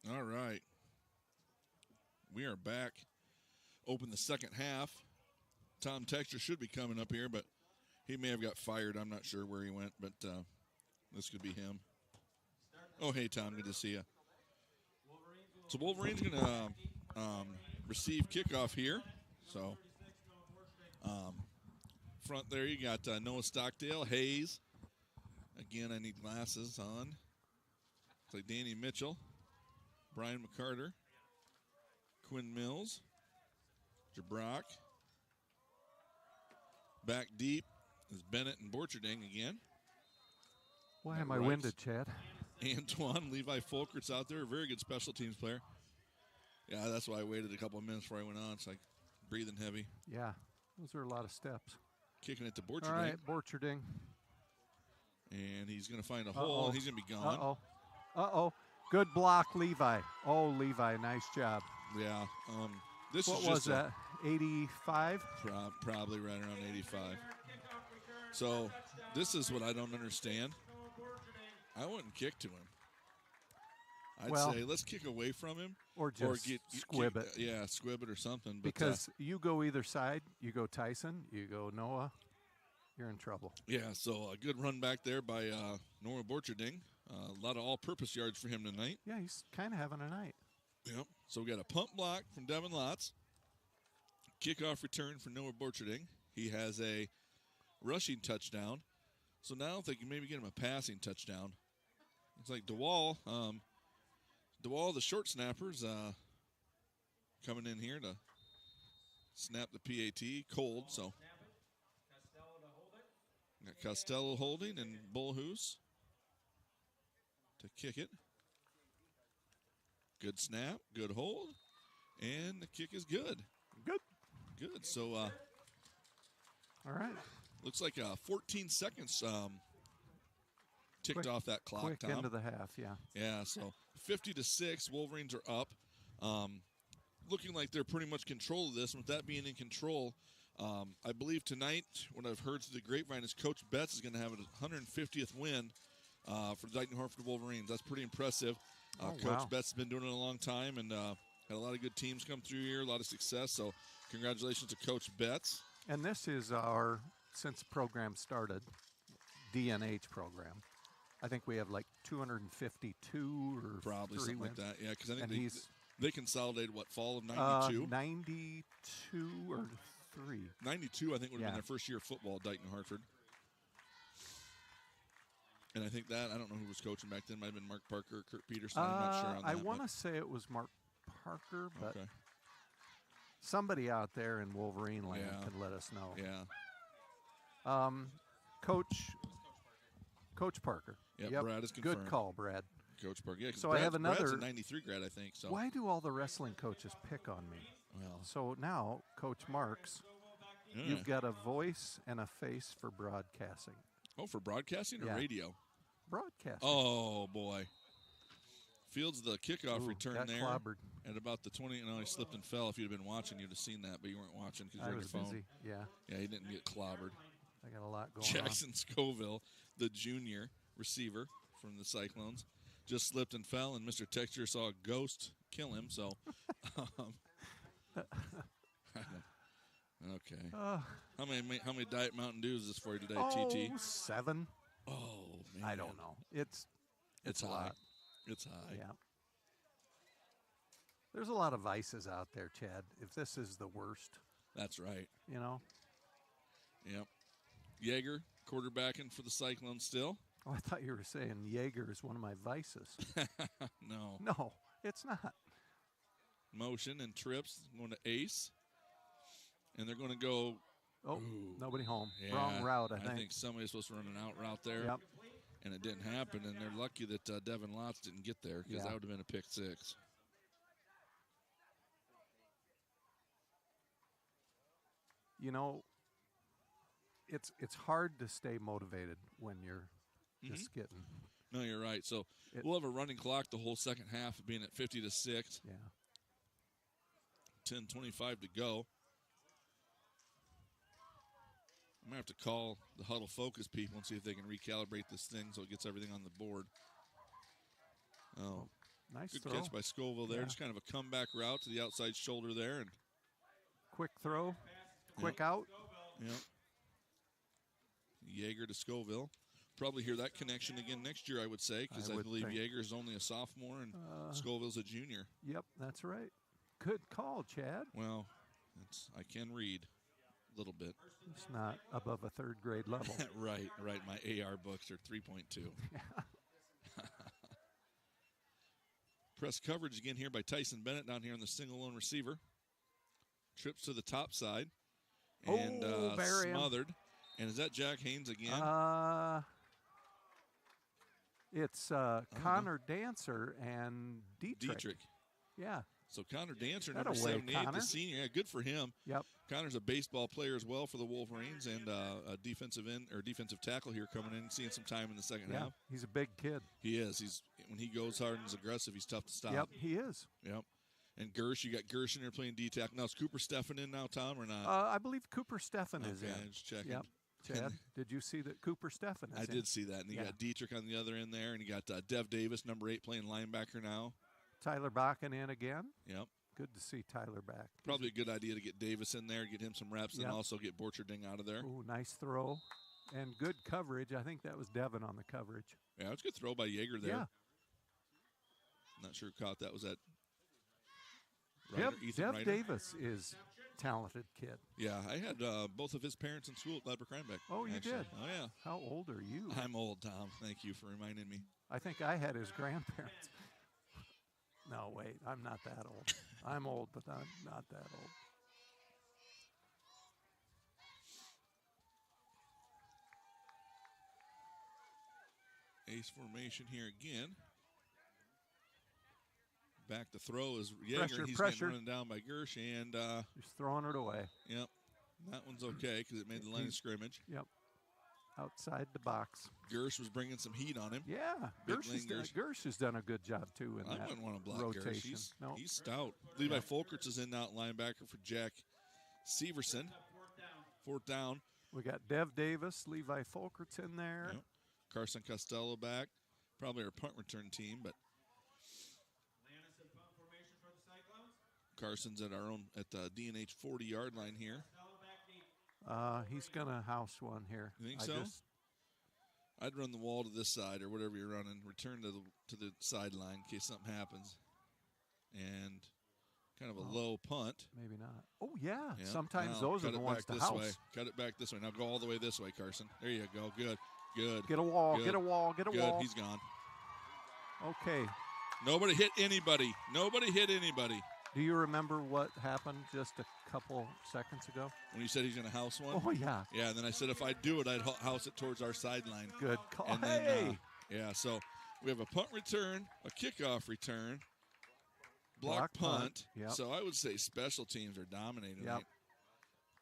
All right. We are back. Open the second half. Tom Texter should be coming up here, but he may have got fired. I'm not sure where he went, but this could be him. Oh, hey, Tom. Good to see you. So Wolverine's going to receive kickoff here. So front there you got Noah Stockdale, Hayes. Again, I need glasses on. It's like Danny Mitchell, Brian McCarter, Quinn Mills, Jabrock. Back deep is Bennett and Borcherding again. Why That am I right. winded, Chad? Antoine Levi Folkert's out there, a very good special teams player. Yeah, that's why I waited a couple of minutes before I went on. It's like breathing heavy. Yeah, those are a lot of steps. Kicking it to Borcherding. All right, Borcherding. And he's going to find a hole, and he's going to be gone. Uh-oh. Good block, Levi. Oh, Levi, nice job. Yeah. This What is was just that, 85? Probably right around 85. So this is what I don't understand. I wouldn't kick to him. I'd say let's kick away from him. Or just squib it. Yeah, squib it or something. But, Because you go either side. You go Tyson, you go Noah, you're in trouble. yeah, so a good run back there by Noah Borcherding. A lot of all-purpose yards for him tonight. Yeah, he's kind of having a night. Yep. So we got a pump block from Devin Lotz. Kickoff return for Noah Borcherding. He has a rushing touchdown. So now they can maybe get him a passing touchdown. It's like DeWall, the short snappers, coming in here to snap the PAT cold. So got Costello holding and Bullhoose to kick it. Good snap, good hold, and the kick is good. Good. So All right. looks like 14 seconds ticked off that clock, Quick Tom. into the half, yeah. Yeah, so 50-6, Wolverines are up. Looking like they're pretty much control of this. And with that being in control, I believe tonight, what I've heard through the grapevine is Coach Betts is going to have a 150th win for the Dike-New Hartford Wolverines. That's pretty impressive. Coach Betts has been doing it a long time and had a lot of good teams come through here, a lot of success. So congratulations to Coach Betts. And this is our, since the program started, DNH program. I think we have like 252 or Probably three something wins. like that. Yeah, because I think And they consolidated, fall of 92? 92 or 3. 92, I think, would have Yeah. been their first year of football at Dike-New Hartford. And I think that, I don't know who was coaching back then. Might have been Mark Parker or Kurt Peterson. I'm not sure on that. I want to say it was Mark Parker, but Okay. somebody out there in Wolverine land Yeah. can let us know. Yeah. Coach Parker. Yep, Brad is confirmed. Good call, Brad. Coach Parker. Yeah, 'cause So I have Brad's another- a 93 grad, I think. So Why do all the wrestling coaches pick on me? Well, So now, Coach Marks, yeah. you've got a voice and a face for broadcasting. Oh, for broadcasting or Yeah. radio? Broadcasting. Oh, boy. Fields the kickoff Ooh, return got there clobbered. at about the 20. No, he slipped and fell. If you'd have been watching, you'd have seen that, but you weren't watching because I you're on was your phone. busy. Yeah, Yeah, he didn't get clobbered. I got a lot going Jackson Scoville, the junior receiver from the Cyclones, just slipped and fell, and Mr. Texture saw a ghost kill him. So, okay. on. How many Diet Mountain Dews is this for you today, Oh, TT? 7. Oh man, I don't know. It's It's a high. lot. It's high. Yeah. There's a lot of vices out there, Chad. If this is the worst, That's right. you know. Yep. Yeager quarterbacking for the Cyclones still. Oh, I thought you were saying Jaeger is one of my vices. No. No, it's not. Motion and trips going to Ace. And they're going to go. Oh, Ooh. nobody home. Yeah, Wrong route, I I think. think somebody's supposed to run an out route there. Yep. And it didn't happen. And they're lucky that Devin Lotz didn't get there because Yeah. that would have been a pick 6. You know, it's hard to stay motivated when you're just getting. No, you're right. So It- we'll have a running clock the whole second half being at 50-6. Yeah. 10:25 to go. I'm going to have to call the Huddle Focus people and see if they can recalibrate this thing so it gets everything on the board. Oh, Nice Good throw. catch by Scoville there. Yeah. Just kind of a comeback route to the outside shoulder there. And Quick throw. Quick out. yeah. Yeager to Scoville. Probably hear that connection again next year, I would say, because I I would believe think. Yeager is only a sophomore and Scoville's a junior. Yep, that's right. Good call, Chad. Well, I can read a little bit. It's not above a third grade level. Right. My AR books are 3.2. Press coverage again here by Tyson Bennett down here on the single lone receiver. Trips to the top side. And bury him. smothered. And is that Jack Haynes again? It's Connor Dancer and Dietrich. Yeah. So Connor Dancer, That number away, 78, Connor. the senior. Yeah, good for him. Yep. Connor's a baseball player as well for the Wolverines and a defensive end or defensive tackle here coming in, seeing some time in the second Yeah. half. He's a big kid. He is. When he goes hard and is aggressive, he's tough to stop. Yep, he is. Yep. And Gersh, you got Gersh in there playing D-tackle. Now, is Cooper Steffen in now, Tom, or not? I believe Cooper Steffen is Okay, in. just checking. Yep. Chad, did you see that Cooper Steffen is I in? did see that. And you Yeah. got Dietrich on the other end there, and you got Dev Davis, number 8, playing linebacker now. Tyler Bakken in again. Yep. Good to see Tyler back. Probably a good idea to get Davis in there, get him some reps, and Yep. also get Borcherding out of there. Ooh, nice throw. And good coverage. I think that was Devin on the coverage. Yeah, it was a good throw by Yeager there. Yeah. Not sure who caught that. Was that Dev, Ryder, Ethan Dev Ryder? Davis is talented kid. Yeah, I had both of his parents in school at Gladbrook Rhinebeck. Oh, you actually. did? Oh, yeah. How old are you? I'm old, Tom. Thank you for reminding me. I think I had his grandparents. No, wait, I'm not that old. I'm old, but I'm not that old. Ace formation here again. Back to throw is Yeager. Pressure, He's pressure. getting run down by Gersh, and Just throwing it away. yep, that one's okay because it made the line of scrimmage. Yep. Outside the box. Gersh was bringing some heat on him. Yeah. Big Gersh has done a good job, too, in I that wouldn't want to block rotation. Gersh. No. He's stout. Levi Folkerts is in now at linebacker for Jack Severson. Fourth down. We got Dev Davis, Levi Folkerts in there. Yep. Carson Costello back. Probably our punt return team, but Lannis in punt formation for the Cyclones. Carson's at our own at the DNH 40-yard line here. Costello back deep. He's going to house one here. You think I so? just- I'd run the wall to this side or whatever you're running. Return to the sideline in case something happens, and kind of a low punt. maybe not. Oh, yeah. Yeah. Sometimes Now, those are cut the it ones back to this house. way. Cut it back this way. Now go all the way this way, Carson. There you go. Good. Good. Get a wall, Good. get a wall, get a Good. wall. He's gone. Okay. Nobody hit anybody. Nobody hit anybody. Do you remember what happened just a couple seconds ago? When you said he's going to house one? Oh, yeah. Yeah, and then I said if I do it, I'd house it towards our sideline. Good call. And then, Hey! yeah, so we have a punt return, a kickoff return, block punt. Yep. So I would say special teams are dominating. Yep. Right?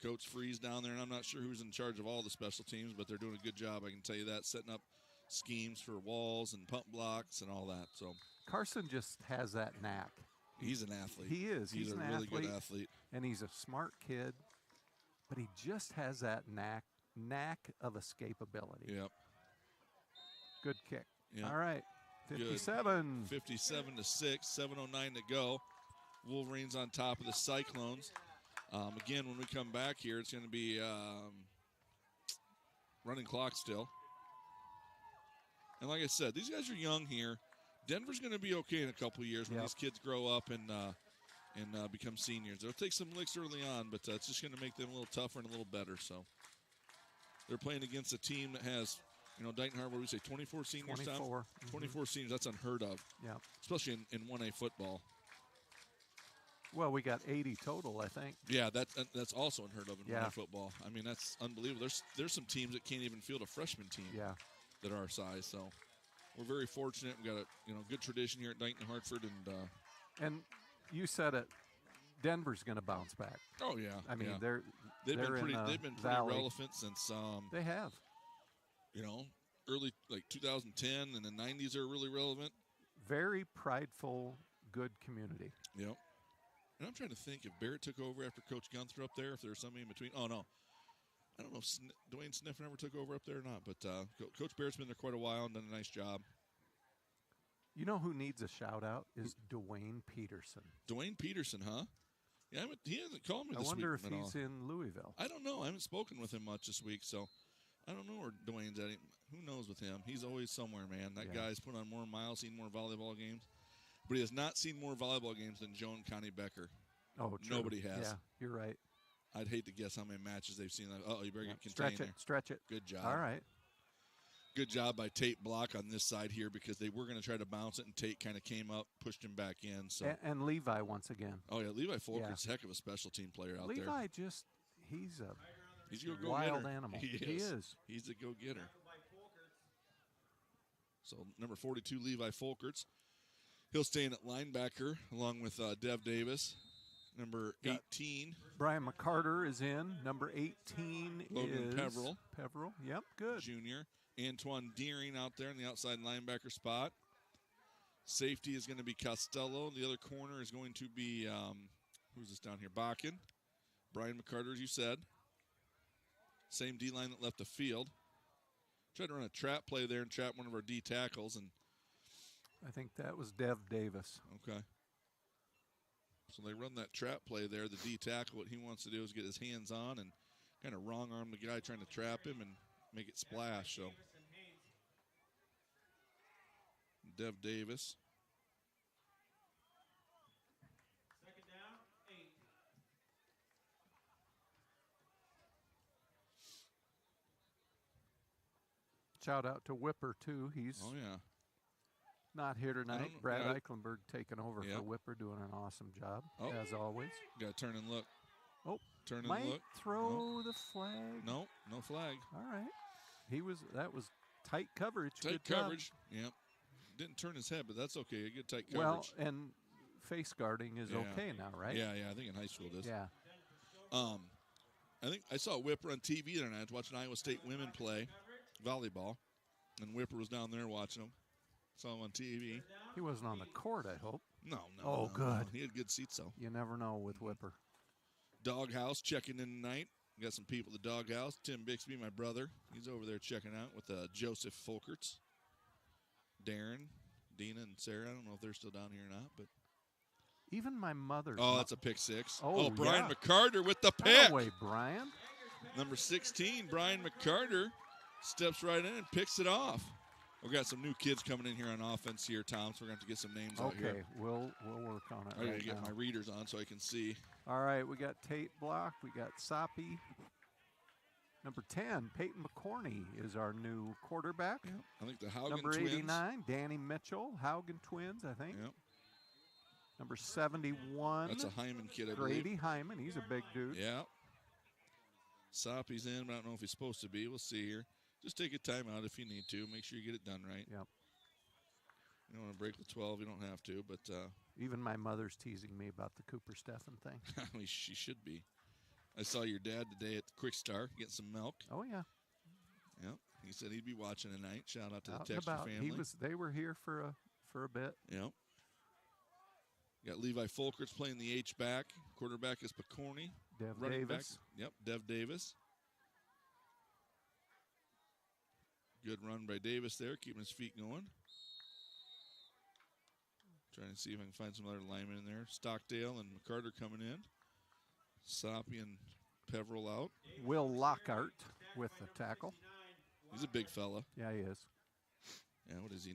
Coach Freeze down there, and I'm not sure who's in charge of all the special teams, but they're doing a good job, I can tell you that, setting up schemes for walls and punt blocks and all that. So Carson just has that knack. he's an athlete. He is. He's a an really athlete, good athlete. and he's a smart kid, but he just has that knack of escapability. Yep. Good kick. Yep. All right. Good. 57. 57-6, 7:09 to go. Wolverines on top of the Cyclones. Again, when we come back here, it's going to be running clock still. And like I said, these guys are young here. Denver's going to be okay in a couple of years when Yep. these kids grow up and become seniors. They'll take some licks early on, but it's just going to make them a little tougher and a little better. So they're playing against a team that has, Dike-New Hartford, we say 24 seniors, Tom? 24. 24 seniors, that's unheard of, Yeah. especially in 1A football. Well, we got 80 total, I think. Yeah, that's also unheard of in Yeah. 1A football. I mean, that's unbelievable. There's some teams that can't even field a freshman team Yeah. that are our size. So we're very fortunate. We've got a good tradition here at Dike-New Hartford, and And you said it. Denver's going to bounce back. oh yeah, I mean, yeah. they're they've in been pretty the they've been pretty valley. relevant since They have. early like 2010 and the 90s are really relevant. Very prideful, good community. Yep. And I'm trying to think if Barrett took over after Coach Gunther up there, if there was somebody in between. Oh, no. I don't know if Dwayne Sniffen ever took over up there or not, but Coach Barrett's been there quite a while and done a nice job. You know who needs a shout out is Dwayne Peterson. Dwayne Peterson, huh? Yeah, he hasn't called me I this wonder week if at all. he's in Louisville. I don't know. I haven't spoken with him much this week, so I don't know where Dwayne's at. Who knows with him? He's always somewhere, man. That guy's put on more miles, seen more volleyball games. But he has not seen more volleyball games than Joe and Connie Becker. Oh, true. Nobody has. Yeah, you're right. I'd hate to guess how many matches they've seen. Oh, you better get contained Stretch it. there. Stretch it. Good job. All right. Good job by Tate Block on this side here because they were going to try to bounce it, and Tate kind of came up, pushed him back in. So. And Levi once again. Oh, yeah, Levi Folkert's a heck of a special team player out there. Levi just, he's a He's a go-getter. wild animal. He He is. He's a go-getter. So number 42, Levi Folkerts. He'll stay in at linebacker along with Dev Davis. Number 18. Brian McCarter is in. Number 18 Logan is Peveril. Peveril. Yep, good. Junior. Antoine Deering out there in the outside linebacker spot. Safety is going to be Costello. The other corner is going to be, who's this down here? Bakken. Brian McCarter, as you said. Same D-line that left the field. Tried to run a trap play there and trap one of our D tackles. And I think that was Dev Davis. okay. So they run that trap play there. The D tackle, what he wants to do is get his hands on and kind of wrong arm the guy trying to trap him and make it splash. So Dev Davis. Second down, 8. Shout out to Whipper, too. He's Oh, yeah. not here tonight. don't- Brad yeah. Eichenberg taking over Yep. for Whipper, doing an awesome job, Oh. as always. Got to turn and look. Oh, Turn and might look. throw the flag. No, no flag. All right. That was tight coverage. Tight Good job. coverage. Yep. Didn't turn his head, but that's okay. A good tight Well, coverage. and face guarding is Yeah. okay now, right? Yeah. I think in high school it is. Yeah. I think I saw Whipper on TV the other night. I was watching Iowa State women play volleyball, and Whipper was down there watching them. Saw him on TV. He wasn't on the court, I hope. No. Oh, no, good. no. He had good seats, though. You never know with Whipper. Doghouse checking in tonight. Got some people at the Doghouse. Tim Bixby, my brother, he's over there checking out with Joseph Folkerts. Darren, Dina, and Sarah. I don't know if they're still down here or not, but Even my mother. oh, that's a pick six. Oh, Brian yeah. McCarter with the pick. Away, Brian. Number 16, Brian McCarter, steps right in and picks it off. We've got some new kids coming in here on offense here, Tom, so we're going to have to get some names out here. Okay, we'll work on it I got to right get now. my readers on so I can see. All right, we got Tate Block. We got Soppy. Number 10, Peyton McCorney is our new quarterback. Yep. I think the Haugen Number twins. 89, Danny Mitchell, Haugen twins, I think. Yep. Number 71, That's a Hyman kid, I believe. Grady Hyman. He's a big dude. Yeah. Soppy's in, but I don't know if he's supposed to be. We'll see here. Just take a timeout if you need to. Make sure you get it done right. Yep. You don't want to break the 12. You don't have to, but Even my mother's teasing me about the Cooper Steffen thing. she should be. I saw your dad today at the Quick Star getting some milk. Oh yeah, Yep. He said he'd be watching tonight. Shout out to out the and Texter about. family. They were here for a bit. Yep. Got Levi Folkerts playing the H-back. Quarterback is Picorni. Dev Running Davis. back. Yep, Dev Davis. Good run by Davis there, keeping his feet going. Trying to see if I can find some other linemen in there. Stockdale and McCarter coming in. Soppy and Peveril out. Will Lockhart with the tackle. He's a big fella. Yeah, he is. Yeah, what is he?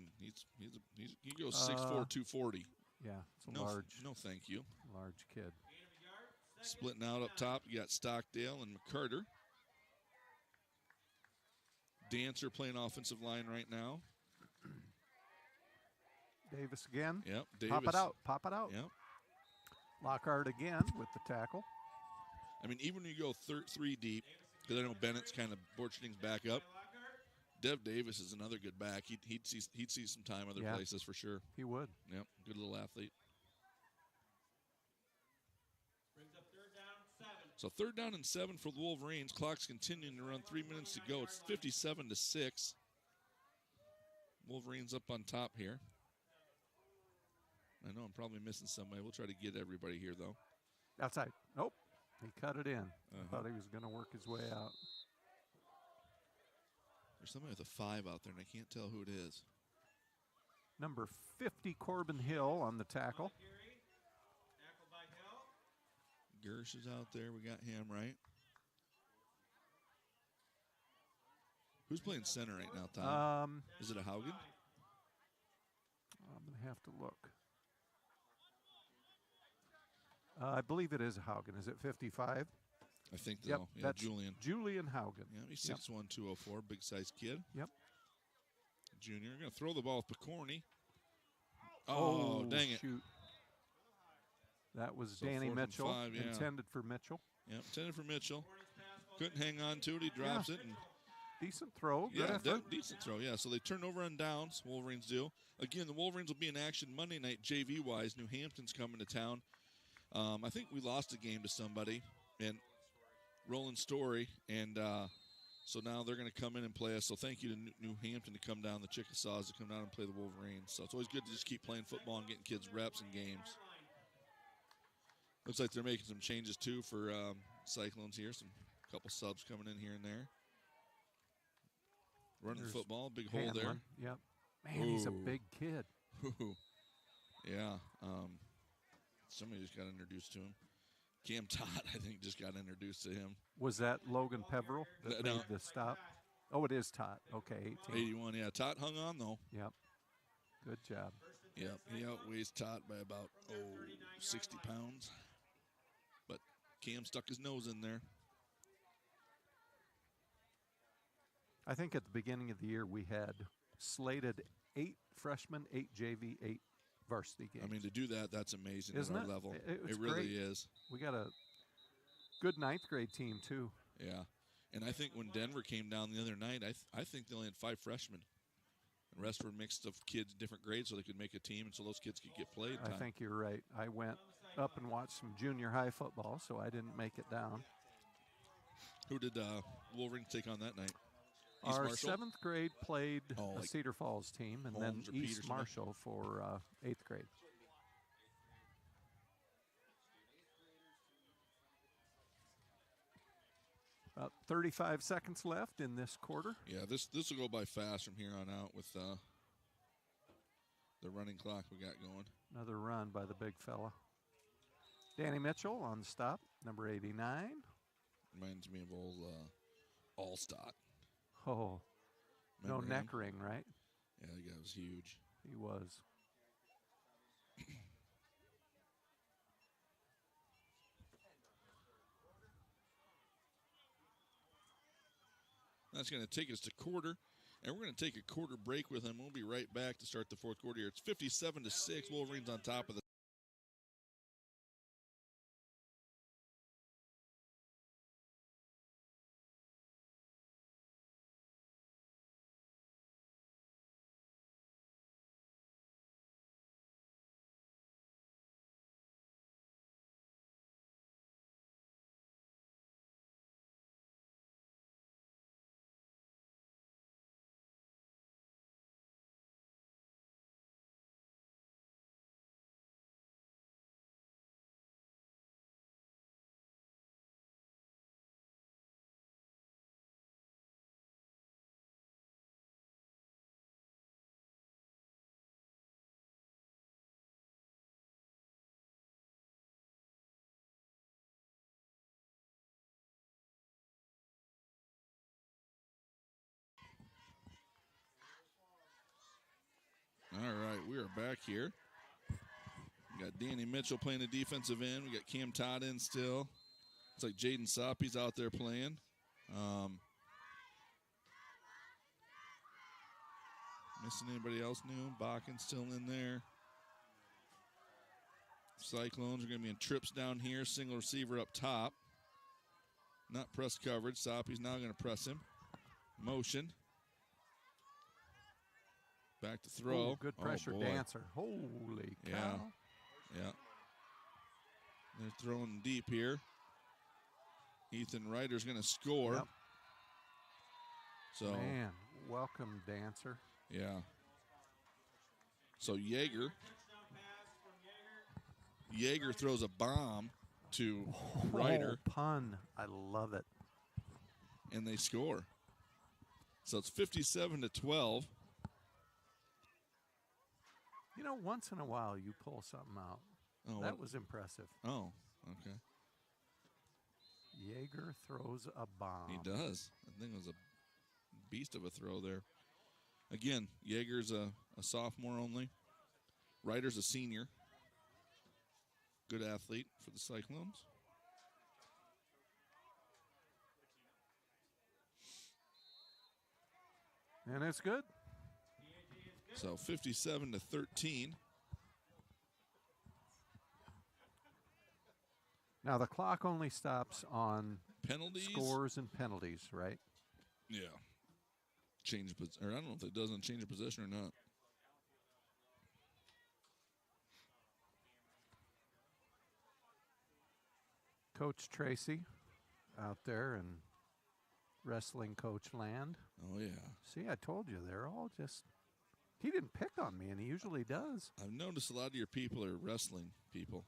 He goes 6'4", 240. Yeah, it's a No, large no, thank you. kid. Splitting out up top, you got Stockdale and McCarter. Dancer playing offensive line right now. Davis again. Yep, Davis. Pop it out. Yep. Lockhart again with the tackle. I mean, even when you go three deep, because I know Bennett's kind of things back up. Dev Davis is another good back. He'd see some time other Yeah. places for sure. He would. Yep, good little athlete. Brings up third down, 7. So 3rd down and 7 for the Wolverines. Clock's continuing to run. 3 minutes to go. It's 57-6. Wolverines up on top here. I know I'm probably missing somebody. We'll try to get everybody here, though. Outside. Nope. He cut it in. Uh-huh. Thought he was going to work his way out. There's somebody with a 5 out there, and I can't tell who it is. Number 50, Corbin Hill on the tackle. Carry. Tackle by Hill. Gersh is out there. We got him right. Who's playing center right now, Tom? Is it a Haugen? I'm going to have to look. I believe it is a Haugen. Is it 55? I think Yep, so. Yeah, that's Julian. Julian Haugen. Yeah, he's Yep. 6'1", 204, big size kid. Yep. Junior. Going to throw the ball with Picorni. Oh, dang it. Shoot. That was So Danny 4th and Mitchell, 5, yeah. intended for Mitchell. Yeah, intended for Mitchell. Couldn't hang on to it. He drops it. And Decent throw. Good yeah, effort. decent throw. Yeah, so they turn over on downs. Wolverines do. Again, the Wolverines will be in action Monday night, JV-wise. New Hampton's coming to town. I think we lost a game to somebody, and Roland Story, and so now they're going to come in and play us. So thank you to New Hampton to come down, the Chickasaws to come down and play the Wolverines. So it's always good to just keep playing football and getting kids reps and games. Looks like they're making some changes, too, for Cyclones here. Some couple subs coming in here and there. Running the There's football, big hole there. Hanlon. Yep. Man, he's a Ooh. big kid. Yeah. Somebody just got introduced to him. Cam Todd, I think, just got introduced to him. Was that Logan Peveril that No. made the stop? Oh, it is Todd. Okay, 18. 81, yeah. Todd hung on, though. Yep. Good job. Yep, he outweighs Todd by about, 60 pounds. But Cam stuck his nose in there. I think at the beginning of the year we had slated 8 freshmen, 8 JV, 8 varsity games. I mean, to do that, that's amazing Isn't at our it? level. It's It really great. is. We got a good 9th grade team, too. Yeah. And I think when Denver came down the other night, I think they only had 5 freshmen. The rest were mixed of kids, different grades, so they could make a team, and so those kids could get played I time. think you're right. I went up and watched some junior high football, so I didn't make it down. Who did Wolverines take on that night? East Our Marshall? 7th grade played Oh, a like Cedar Falls team, and Holmes then or East Peterson? Marshall for 8th grade. About 35 seconds left in this quarter. Yeah, this will go by fast from here on out with the running clock we got going. Another run by the big fella. Danny Mitchell on the stop, number 89. Reminds me of old Allstott. Oh, no Remember him? neck ring, right? Yeah, that guy was huge. He was. That's going to take us to quarter, and we're going to take a quarter break with him. We'll be right back to start the 4th quarter here. It's 57-6. Wolverines on top of the. All right, we are back here. We got Danny Mitchell playing the defensive end. We got Cam Todd in still. It's like Jaden Soppy's out there playing. Missing anybody else new? Bakken's still in there. Cyclones are going to be in trips down here. Single receiver up top. Not press coverage. Soppy's now going to press him. Motion. Back to throw. Ooh, good pressure boy. dancer. Holy cow. Yeah. Yeah. They're throwing deep here. Ethan Ryder's going to score. Yep. So, Man, welcome, dancer. yeah. So Yeager throws a bomb to Ryder, Oh, pun. I love it. and they score. So it's 57-12. You know, once in a while you pull something out. Oh, That what- was impressive. Oh, okay. Jaeger throws a bomb. He does. I think it was a beast of a throw there. Again, Jaeger's a sophomore only. Ryder's a senior. Good athlete for the Cyclones. And it's good. So 57-13. Now the clock only stops on Penalties. scores and penalties, right? Yeah. Change, or I don't know if it does on change of possession or not. Coach Tracy out there in wrestling coach land. Oh yeah. See, I told you they're all just. He didn't pick on me, and he usually does. I've noticed a lot of your people are wrestling people.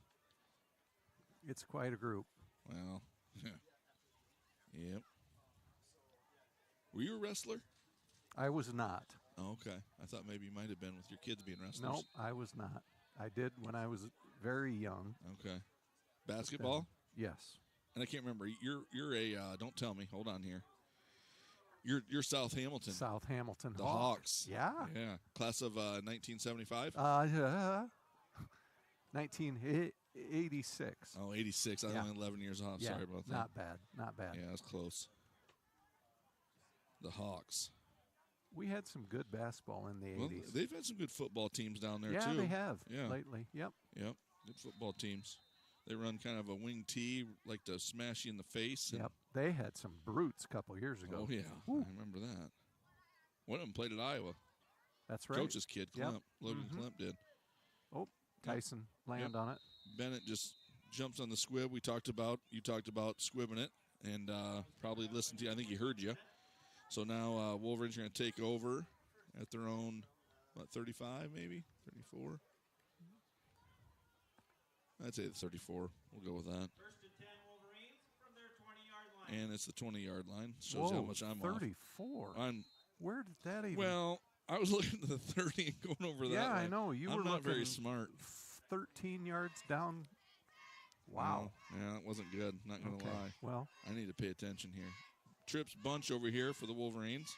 It's quite a group. Well, yep. Were you a wrestler? I was not. Oh, okay. I thought maybe you might have been with your kids being wrestlers. Nope, I was not. I did when I was very young. Okay. Basketball? Yes. And I can't remember. You're a don't tell me. Hold on here. You're South Hamilton. South Hamilton The Hawks. Hawks. Yeah. Yeah. Class of 1975. 1986. Oh, 86. I was Yeah. only 11 years off. Yeah, Sorry about that. not bad. Not bad. Yeah, that's close. The Hawks. We had some good basketball in the Well, 80s. they've had some good football teams down there, yeah, too. they have Yeah. lately. Yep. Yep. Good football teams. They run kind of a wing tee, like to smash you in the face. and- Yep. They had some brutes a couple years ago. Oh, yeah. Woo. I remember that. One of them played at Iowa. That's right. Coach's kid, Yep. Klemp. Logan Mhm. Klemp did. Oh, Tyson land on it. Bennett just jumps on the squib. You talked about squibbing it, and probably listened to you. I think he heard you. So now Wolverines are going to take over at their own, 35 maybe? 34? I'd say 34. We'll go with that. First and 10 Wolverines from their 20-yard line. And it's the 20-yard line. Shows you how much I'm 34. off. Where did that even? Well, I was looking at the 30 and going over that. yeah, I way. know. You I'm were not very looking smart. 13 yards down. Wow. No, yeah, that wasn't good. Not going to Okay. lie. Well, I need to pay attention here. Trips bunch over here for the Wolverines.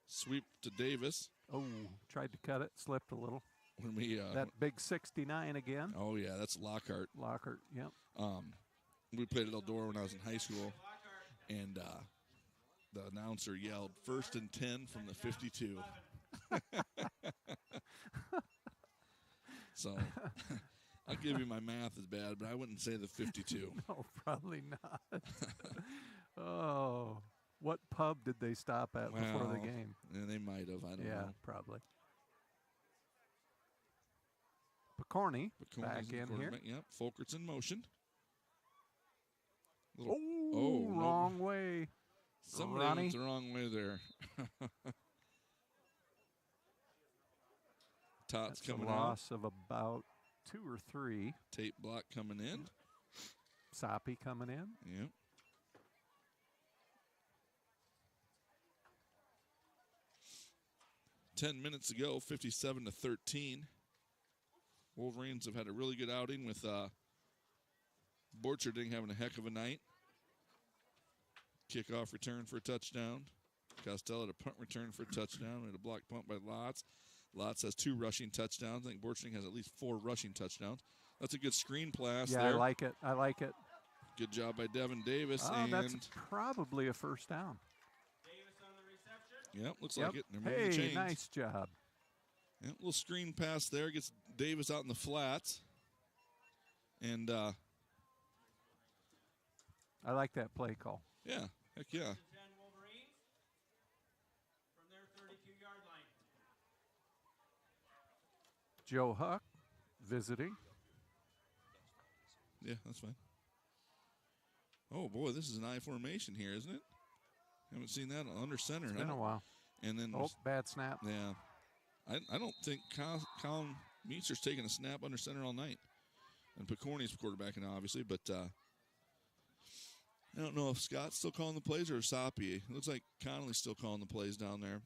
Sweep to Davis. oh, tried to cut it, slipped a little. When we That big 69 again. oh yeah, that's Lockhart. Lockhart, yep. We played at Eldora when I was in high school, and the announcer yelled, "First and 10 from the 52." So I'll give you my math is bad, but I wouldn't say the 52. No, probably not. Oh, what pub did they stop at before the Well, game? And they might have. I don't Yeah, know. probably. Picorni But back Corney's the in here. quarterback. Yep. Fulkert's in motion. Oh, no. wrong way. Somebody Ronnie? went the wrong way there. Tots That's a coming out. loss of about 2 or 3. Tape block coming in. Soppy coming in. Yep. Ten minutes ago, 57-13. Wolverines have had a really good outing with Borcherding having a heck of a night. Kickoff return for a touchdown. Costello had a punt return for a touchdown. We had a block punt by Lotz. Lotz has 2 rushing touchdowns. I think Borcherding has at least 4 rushing touchdowns. That's a good screen pass Yeah, there. I like it. I like it. Good job by Devin Davis. Oh, and that's probably a first down. Davis on the reception. yep, looks Yep. like it. They're moving the Hey, chains. nice job. Yep, little screen pass there. Gets Davis out in the flats. And, I like that play call. yeah, heck yeah. 10 Wolverines from their 32-yard line. Joe Huck visiting. Yeah, that's fine. Oh, boy, this is an I formation here, isn't it? Haven't seen that under center. It's been a while. And then, Oh, bad snap. yeah. I don't think Colin Meester's taken a snap under center all night. And Picorni's quarterbacking, obviously, but I don't know if Scott's still calling the plays or Soppy. It looks like Connolly's still calling the plays down there.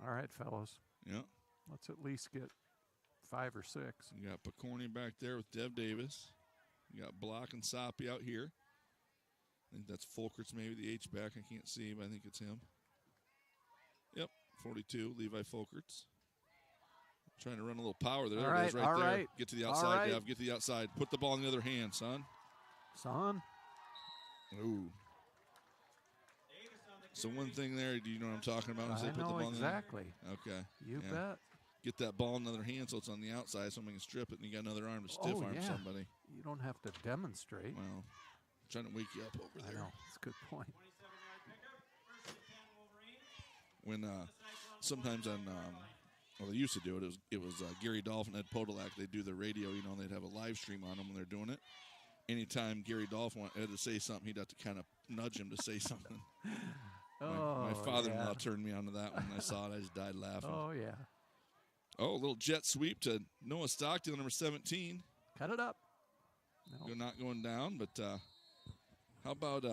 All right, fellas. Yeah. Let's at least get 5 or 6. You got Picorni back there with Dev Davis. You got Block and Soppy out here. I think that's Folkerts, maybe the H-back. I can't see, but I think it's him. Yep, 42, Levi Folkerts. Trying to run a little power there. All There right, it is right all there. right. Get to the All outside, right. Dev. Get to the outside. Put the ball in the other hand, son. Son. Ooh. So one thing there, do you know what I'm talking about? When I say I put the know ball in the exactly. Okay. You yeah. bet. Get that ball in the other hand so it's on the outside, somebody can strip it, and you got another arm to stiff arm yeah. somebody. You don't have to demonstrate. Well, I'm trying to wake you up over I there. know. That's a good point. 27-yard pickup. First and 10 Wolverines. When sometimes on well, they used to do it. It was Gary Dolphin, Ed Podolak. They'd do the radio, you know, and they'd have a live stream on them when they're doing it. Anytime Gary Dolphin had to say something, he'd have to kind of nudge him to say something. My father-in-law turned me on to that one. I saw it. I just died laughing. Oh, yeah. Oh, a little jet sweep to Noah Stockdale, number 17. Cut it up. No. Not going down, but how about,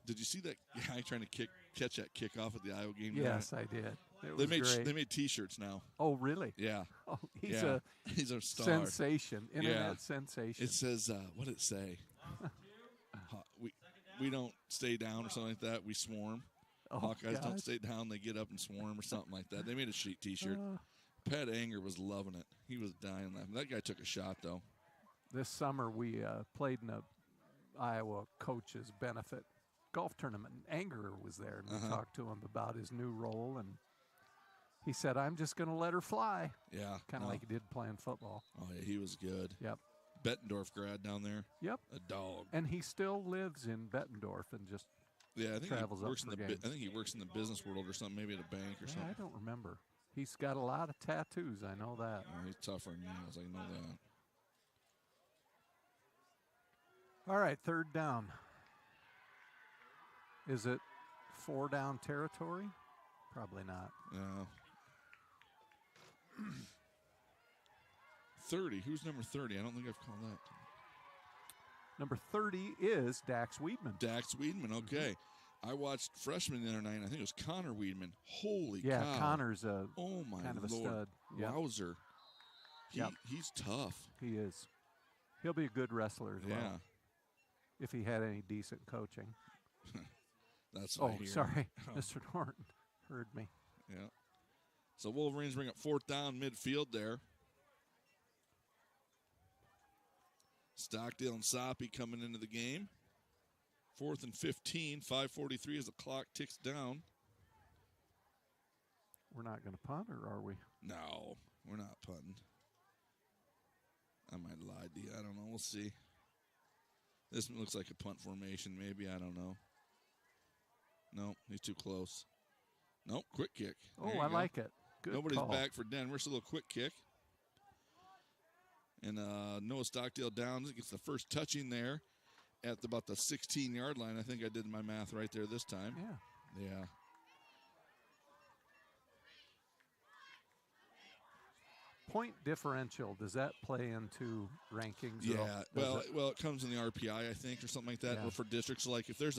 did you see that guy trying to catch that kickoff at the Iowa game? Yes, I did. It They was great. made T-shirts now. Oh, really? Yeah. Oh, he's yeah. a He's a star. sensation. Internet Yeah. sensation. It says, what did it say? We don't stay down or something like that. We swarm. Oh, Hawkeyes gosh. don't stay down. They get up and swarm or something like that. They made a sheet T-shirt. Pat Anger was loving it. He was dying laughing. That guy took a shot, though. This summer, we played in a Iowa coaches benefit golf tournament. And Anger was there, and we talked to him about his new role, and he said, "I'm just going to let her fly." Yeah. Kind of like he did playing football. Oh, yeah, he was good. Yep. Bettendorf grad down there. Yep. A dog. And he still lives in Bettendorf and just Yeah, I think travels he up works for in the. games. I think he works in the business world or something, maybe at a bank or Yeah, something. I don't remember. He's got a lot of tattoos. I know that. Oh, he's tougher than nails. I know that. All right, third down. Is it 4 down territory? Probably not. Yeah. 30. Who's number 30? I don't think I've called that. Number 30 is Dax Weedman. Dax Weedman. Okay. I watched freshman the other night. I think it was Connor Weedman. Holy Yeah, cow. Connor's a Oh, my kind of a Lord. stud. Yep. Wowzer. Yep. He's tough. He is. He'll be a good wrestler as Yeah. well, if he had any decent coaching. That's what I Oh, hear. sorry. Oh. Mr. Norton heard me. Yeah. So Wolverines bring up 4th down midfield there. Stockdale and Soppy coming into the game. 4th and 15, 5:43 as the clock ticks down. We're not going to punt, or are we? No, we're not punting. I might have lied to you. I don't know. We'll see. This looks like a punt formation, maybe. I don't know. No, he's too close. Nope, quick kick. Oh, There you I go. like it. Good Nobody's call. back for Denver. It's a little quick kick. And Noah Stockdale downs. Gets the first touching there at about the 16-yard line. I think I did my math right there this time. Yeah. Yeah. Point differential, does that play into rankings? at all? Yeah. Does Well, it? it comes in the RPI, I think, or something like that. Yeah. Or for districts, like if there's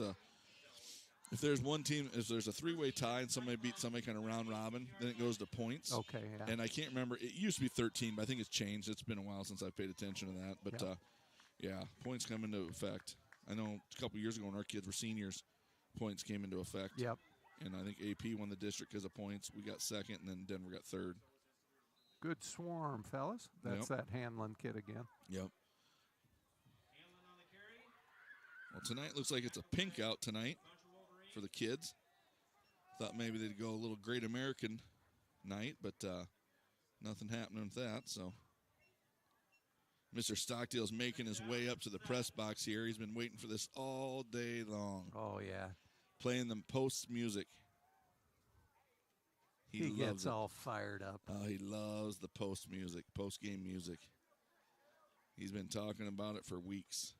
one team, if there's a 3-way tie and somebody beats somebody kind of round robin, then it goes to points. Okay, yeah. And I can't remember. It used to be 13, but I think it's changed. It's been a while since I've paid attention to that. But, yeah, points come into effect. I know a couple years ago when our kids were seniors, points came into effect. Yep. And I think AP won the district because of points. We got second, and then Denver got third. Good swarm, fellas. That's that Hanlon kid again. Yep. Hanlon on the carry. Well, tonight looks like it's a pink out tonight Bunch of Wolverines. for the kids. Thought maybe they'd go a little Great American night, but nothing happening with that. So Mr. Stockdale's making his way up to the press box here. He's been waiting for this all day long, Oh, yeah. playing the post music. He loves gets it. all fired up. Oh, he loves the post music, post game music. He's been talking about it for weeks.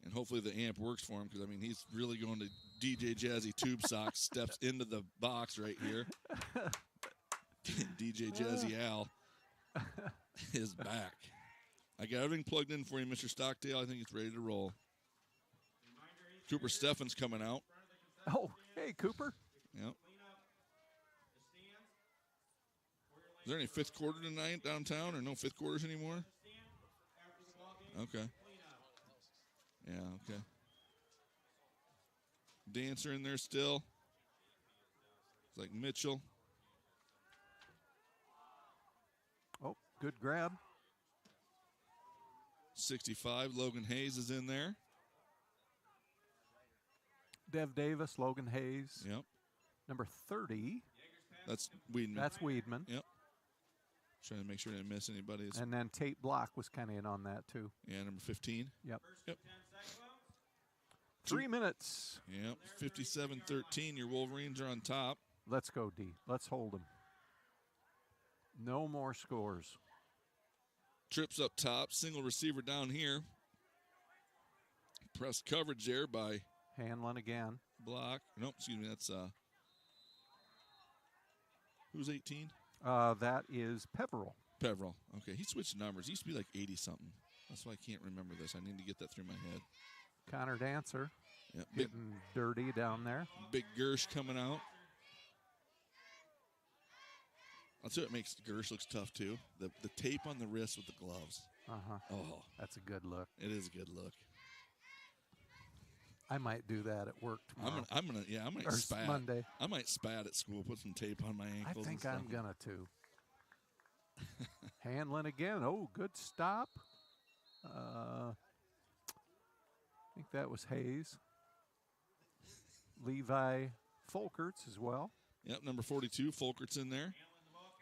And hopefully the amp works for him because, I mean, he's really going to DJ Jazzy Tube Socks, steps into the box right here. DJ Jazzy Al is back. I got everything plugged in for you, Mr. Stockdale. I think he's ready to roll. Cooper Steffens coming out. Oh, hey, Cooper. Yep. Clean up the Is there any fifth quarter tonight downtown, or no fifth quarters anymore? Okay. Yeah, okay. Dancer in there still. It's like Mitchell. Oh, good grab. 65, Logan Hayes is in there. Dev Davis, Logan Hayes. Yep. Number 30. That's Weedman. That's Weedman. Yep. Trying to make sure I didn't miss anybody. And then Tate Block was kind of in on that, too. Yeah, number 15. Yep. Yep. 3 minutes. Yep. 57-13. Your Wolverines are on top. Let's go, D. Let's hold them. No more scores. Trips up top. Single receiver down here. Press coverage there by Hanlon again. Block. Nope, excuse me. That's who's 18? That is Peveril. Peveril. Okay, he switched numbers. He used to be like 80-something. That's why I can't remember this. I need to get that through my head. Connor Dancer. Yep. Big, Getting dirty down there. big Gersh coming out. I'll tell you what makes Gersh looks tough, too. The tape on the wrist with the gloves. Uh-huh. Oh, That's a good look. it is a good look. I might do that at work tomorrow. I might or spat. Monday. I might spat at school, put some tape on my I ankles. think and I'm stuff. going to. Hanlon again. Oh, good stop. I think that was Hayes. Levi Folkerts as well. Yep, number 42, Folkert's in there.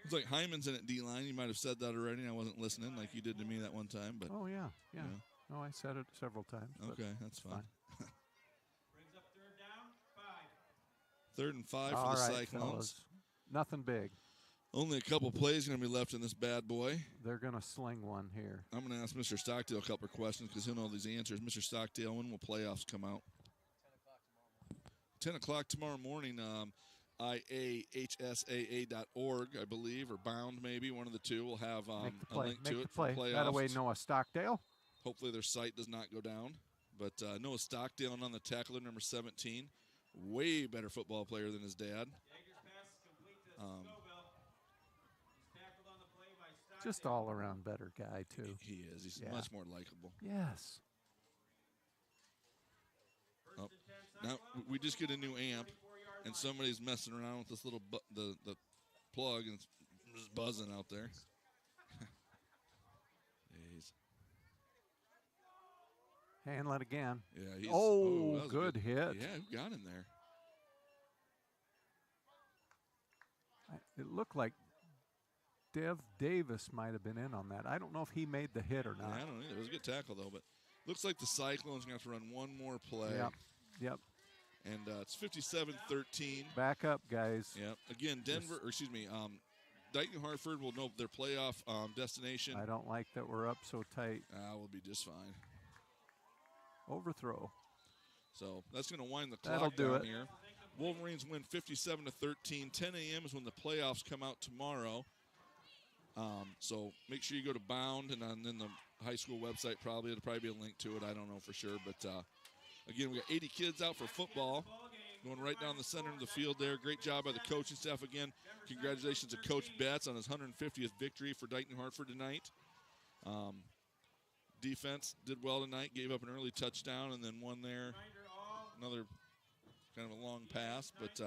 It's like Hyman's in at D-line. You might have said that already. I wasn't listening like you did to me that one time. But Oh, yeah. Yeah. Oh, I said it several times. but okay, that's fine. Brings up third down, 5. 3rd and 5 for All the right, Cyclones. fellas. Nothing big. Only a couple plays going to be left in this bad boy. They're going to sling one here. I'm going to ask Mr. Stockdale a couple of questions because he'll know these answers. Mr. Stockdale, when will playoffs come out? 10 o'clock tomorrow morning. IAHSAA.org, I believe, or Bound maybe, one of the two. Will have Make the a play. link Make to the it for play. playoffs. That way, Noah Stockdale. Hopefully their site does not go down. But Noah Stockdale on the tackler, number 17. Way better football player than his dad. Jaeger's pass is complete to Scoville. He's tackled on the play by Stockdale. Just all around better guy, too. He is. He's Yeah. much more likable. Yes. Oh, now we just get a new amp, and somebody's messing around with this little the plug, and it's just buzzing out there. Jeez. Hanlon again. Yeah. He's, Oh, that was a good hit. Yeah, who got in there? It looked like Dev Davis might have been in on that. I don't know if he made the hit or Yeah, not. I don't know. It was a good tackle though, but looks like the Cyclones are going to have to run one more play. Yep. And it's 57-13. Back up, guys. Yep. Again, Denver, or excuse me, Dike-New Hartford will know their playoff destination. I don't like that we're up so tight. We'll be just fine. Overthrow. So that's going to wind the That'll clock do down it. here. Wolverines win 57-13. 10 a.m. is when the playoffs come out tomorrow. So make sure you go to Bound, and on the high school website probably. It'll probably be a link to it. I don't know for sure. But, again, we got 80 kids out for football. Going right down the center of the field there. Great job by the coaching staff. Again, congratulations to Coach Betts on his 150th victory for Dike-New Hartford tonight. Defense did well tonight. Gave up an early touchdown and then won there. Another kind of a long pass. But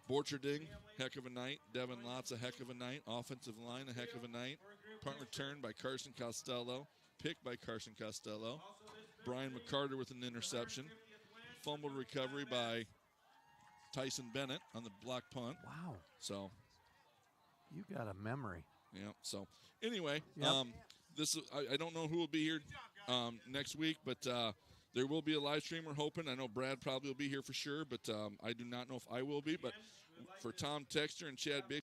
Borcherding, heck of a night. Devin Lotz, a heck of a night. Offensive line, a heck of a night. Punt return by Carson Costello. Pick by Carson Costello. Brian McCarter with an interception. Fumble recovery by Tyson Bennett on the block punt. Wow. So, You got a memory. yeah. So, anyway, Yep. I don't know who will be here next week, but there will be a live stream. We're hoping. I know Brad probably will be here for sure, but I do not know if I will be. But for Tom Texter and Chad Bix.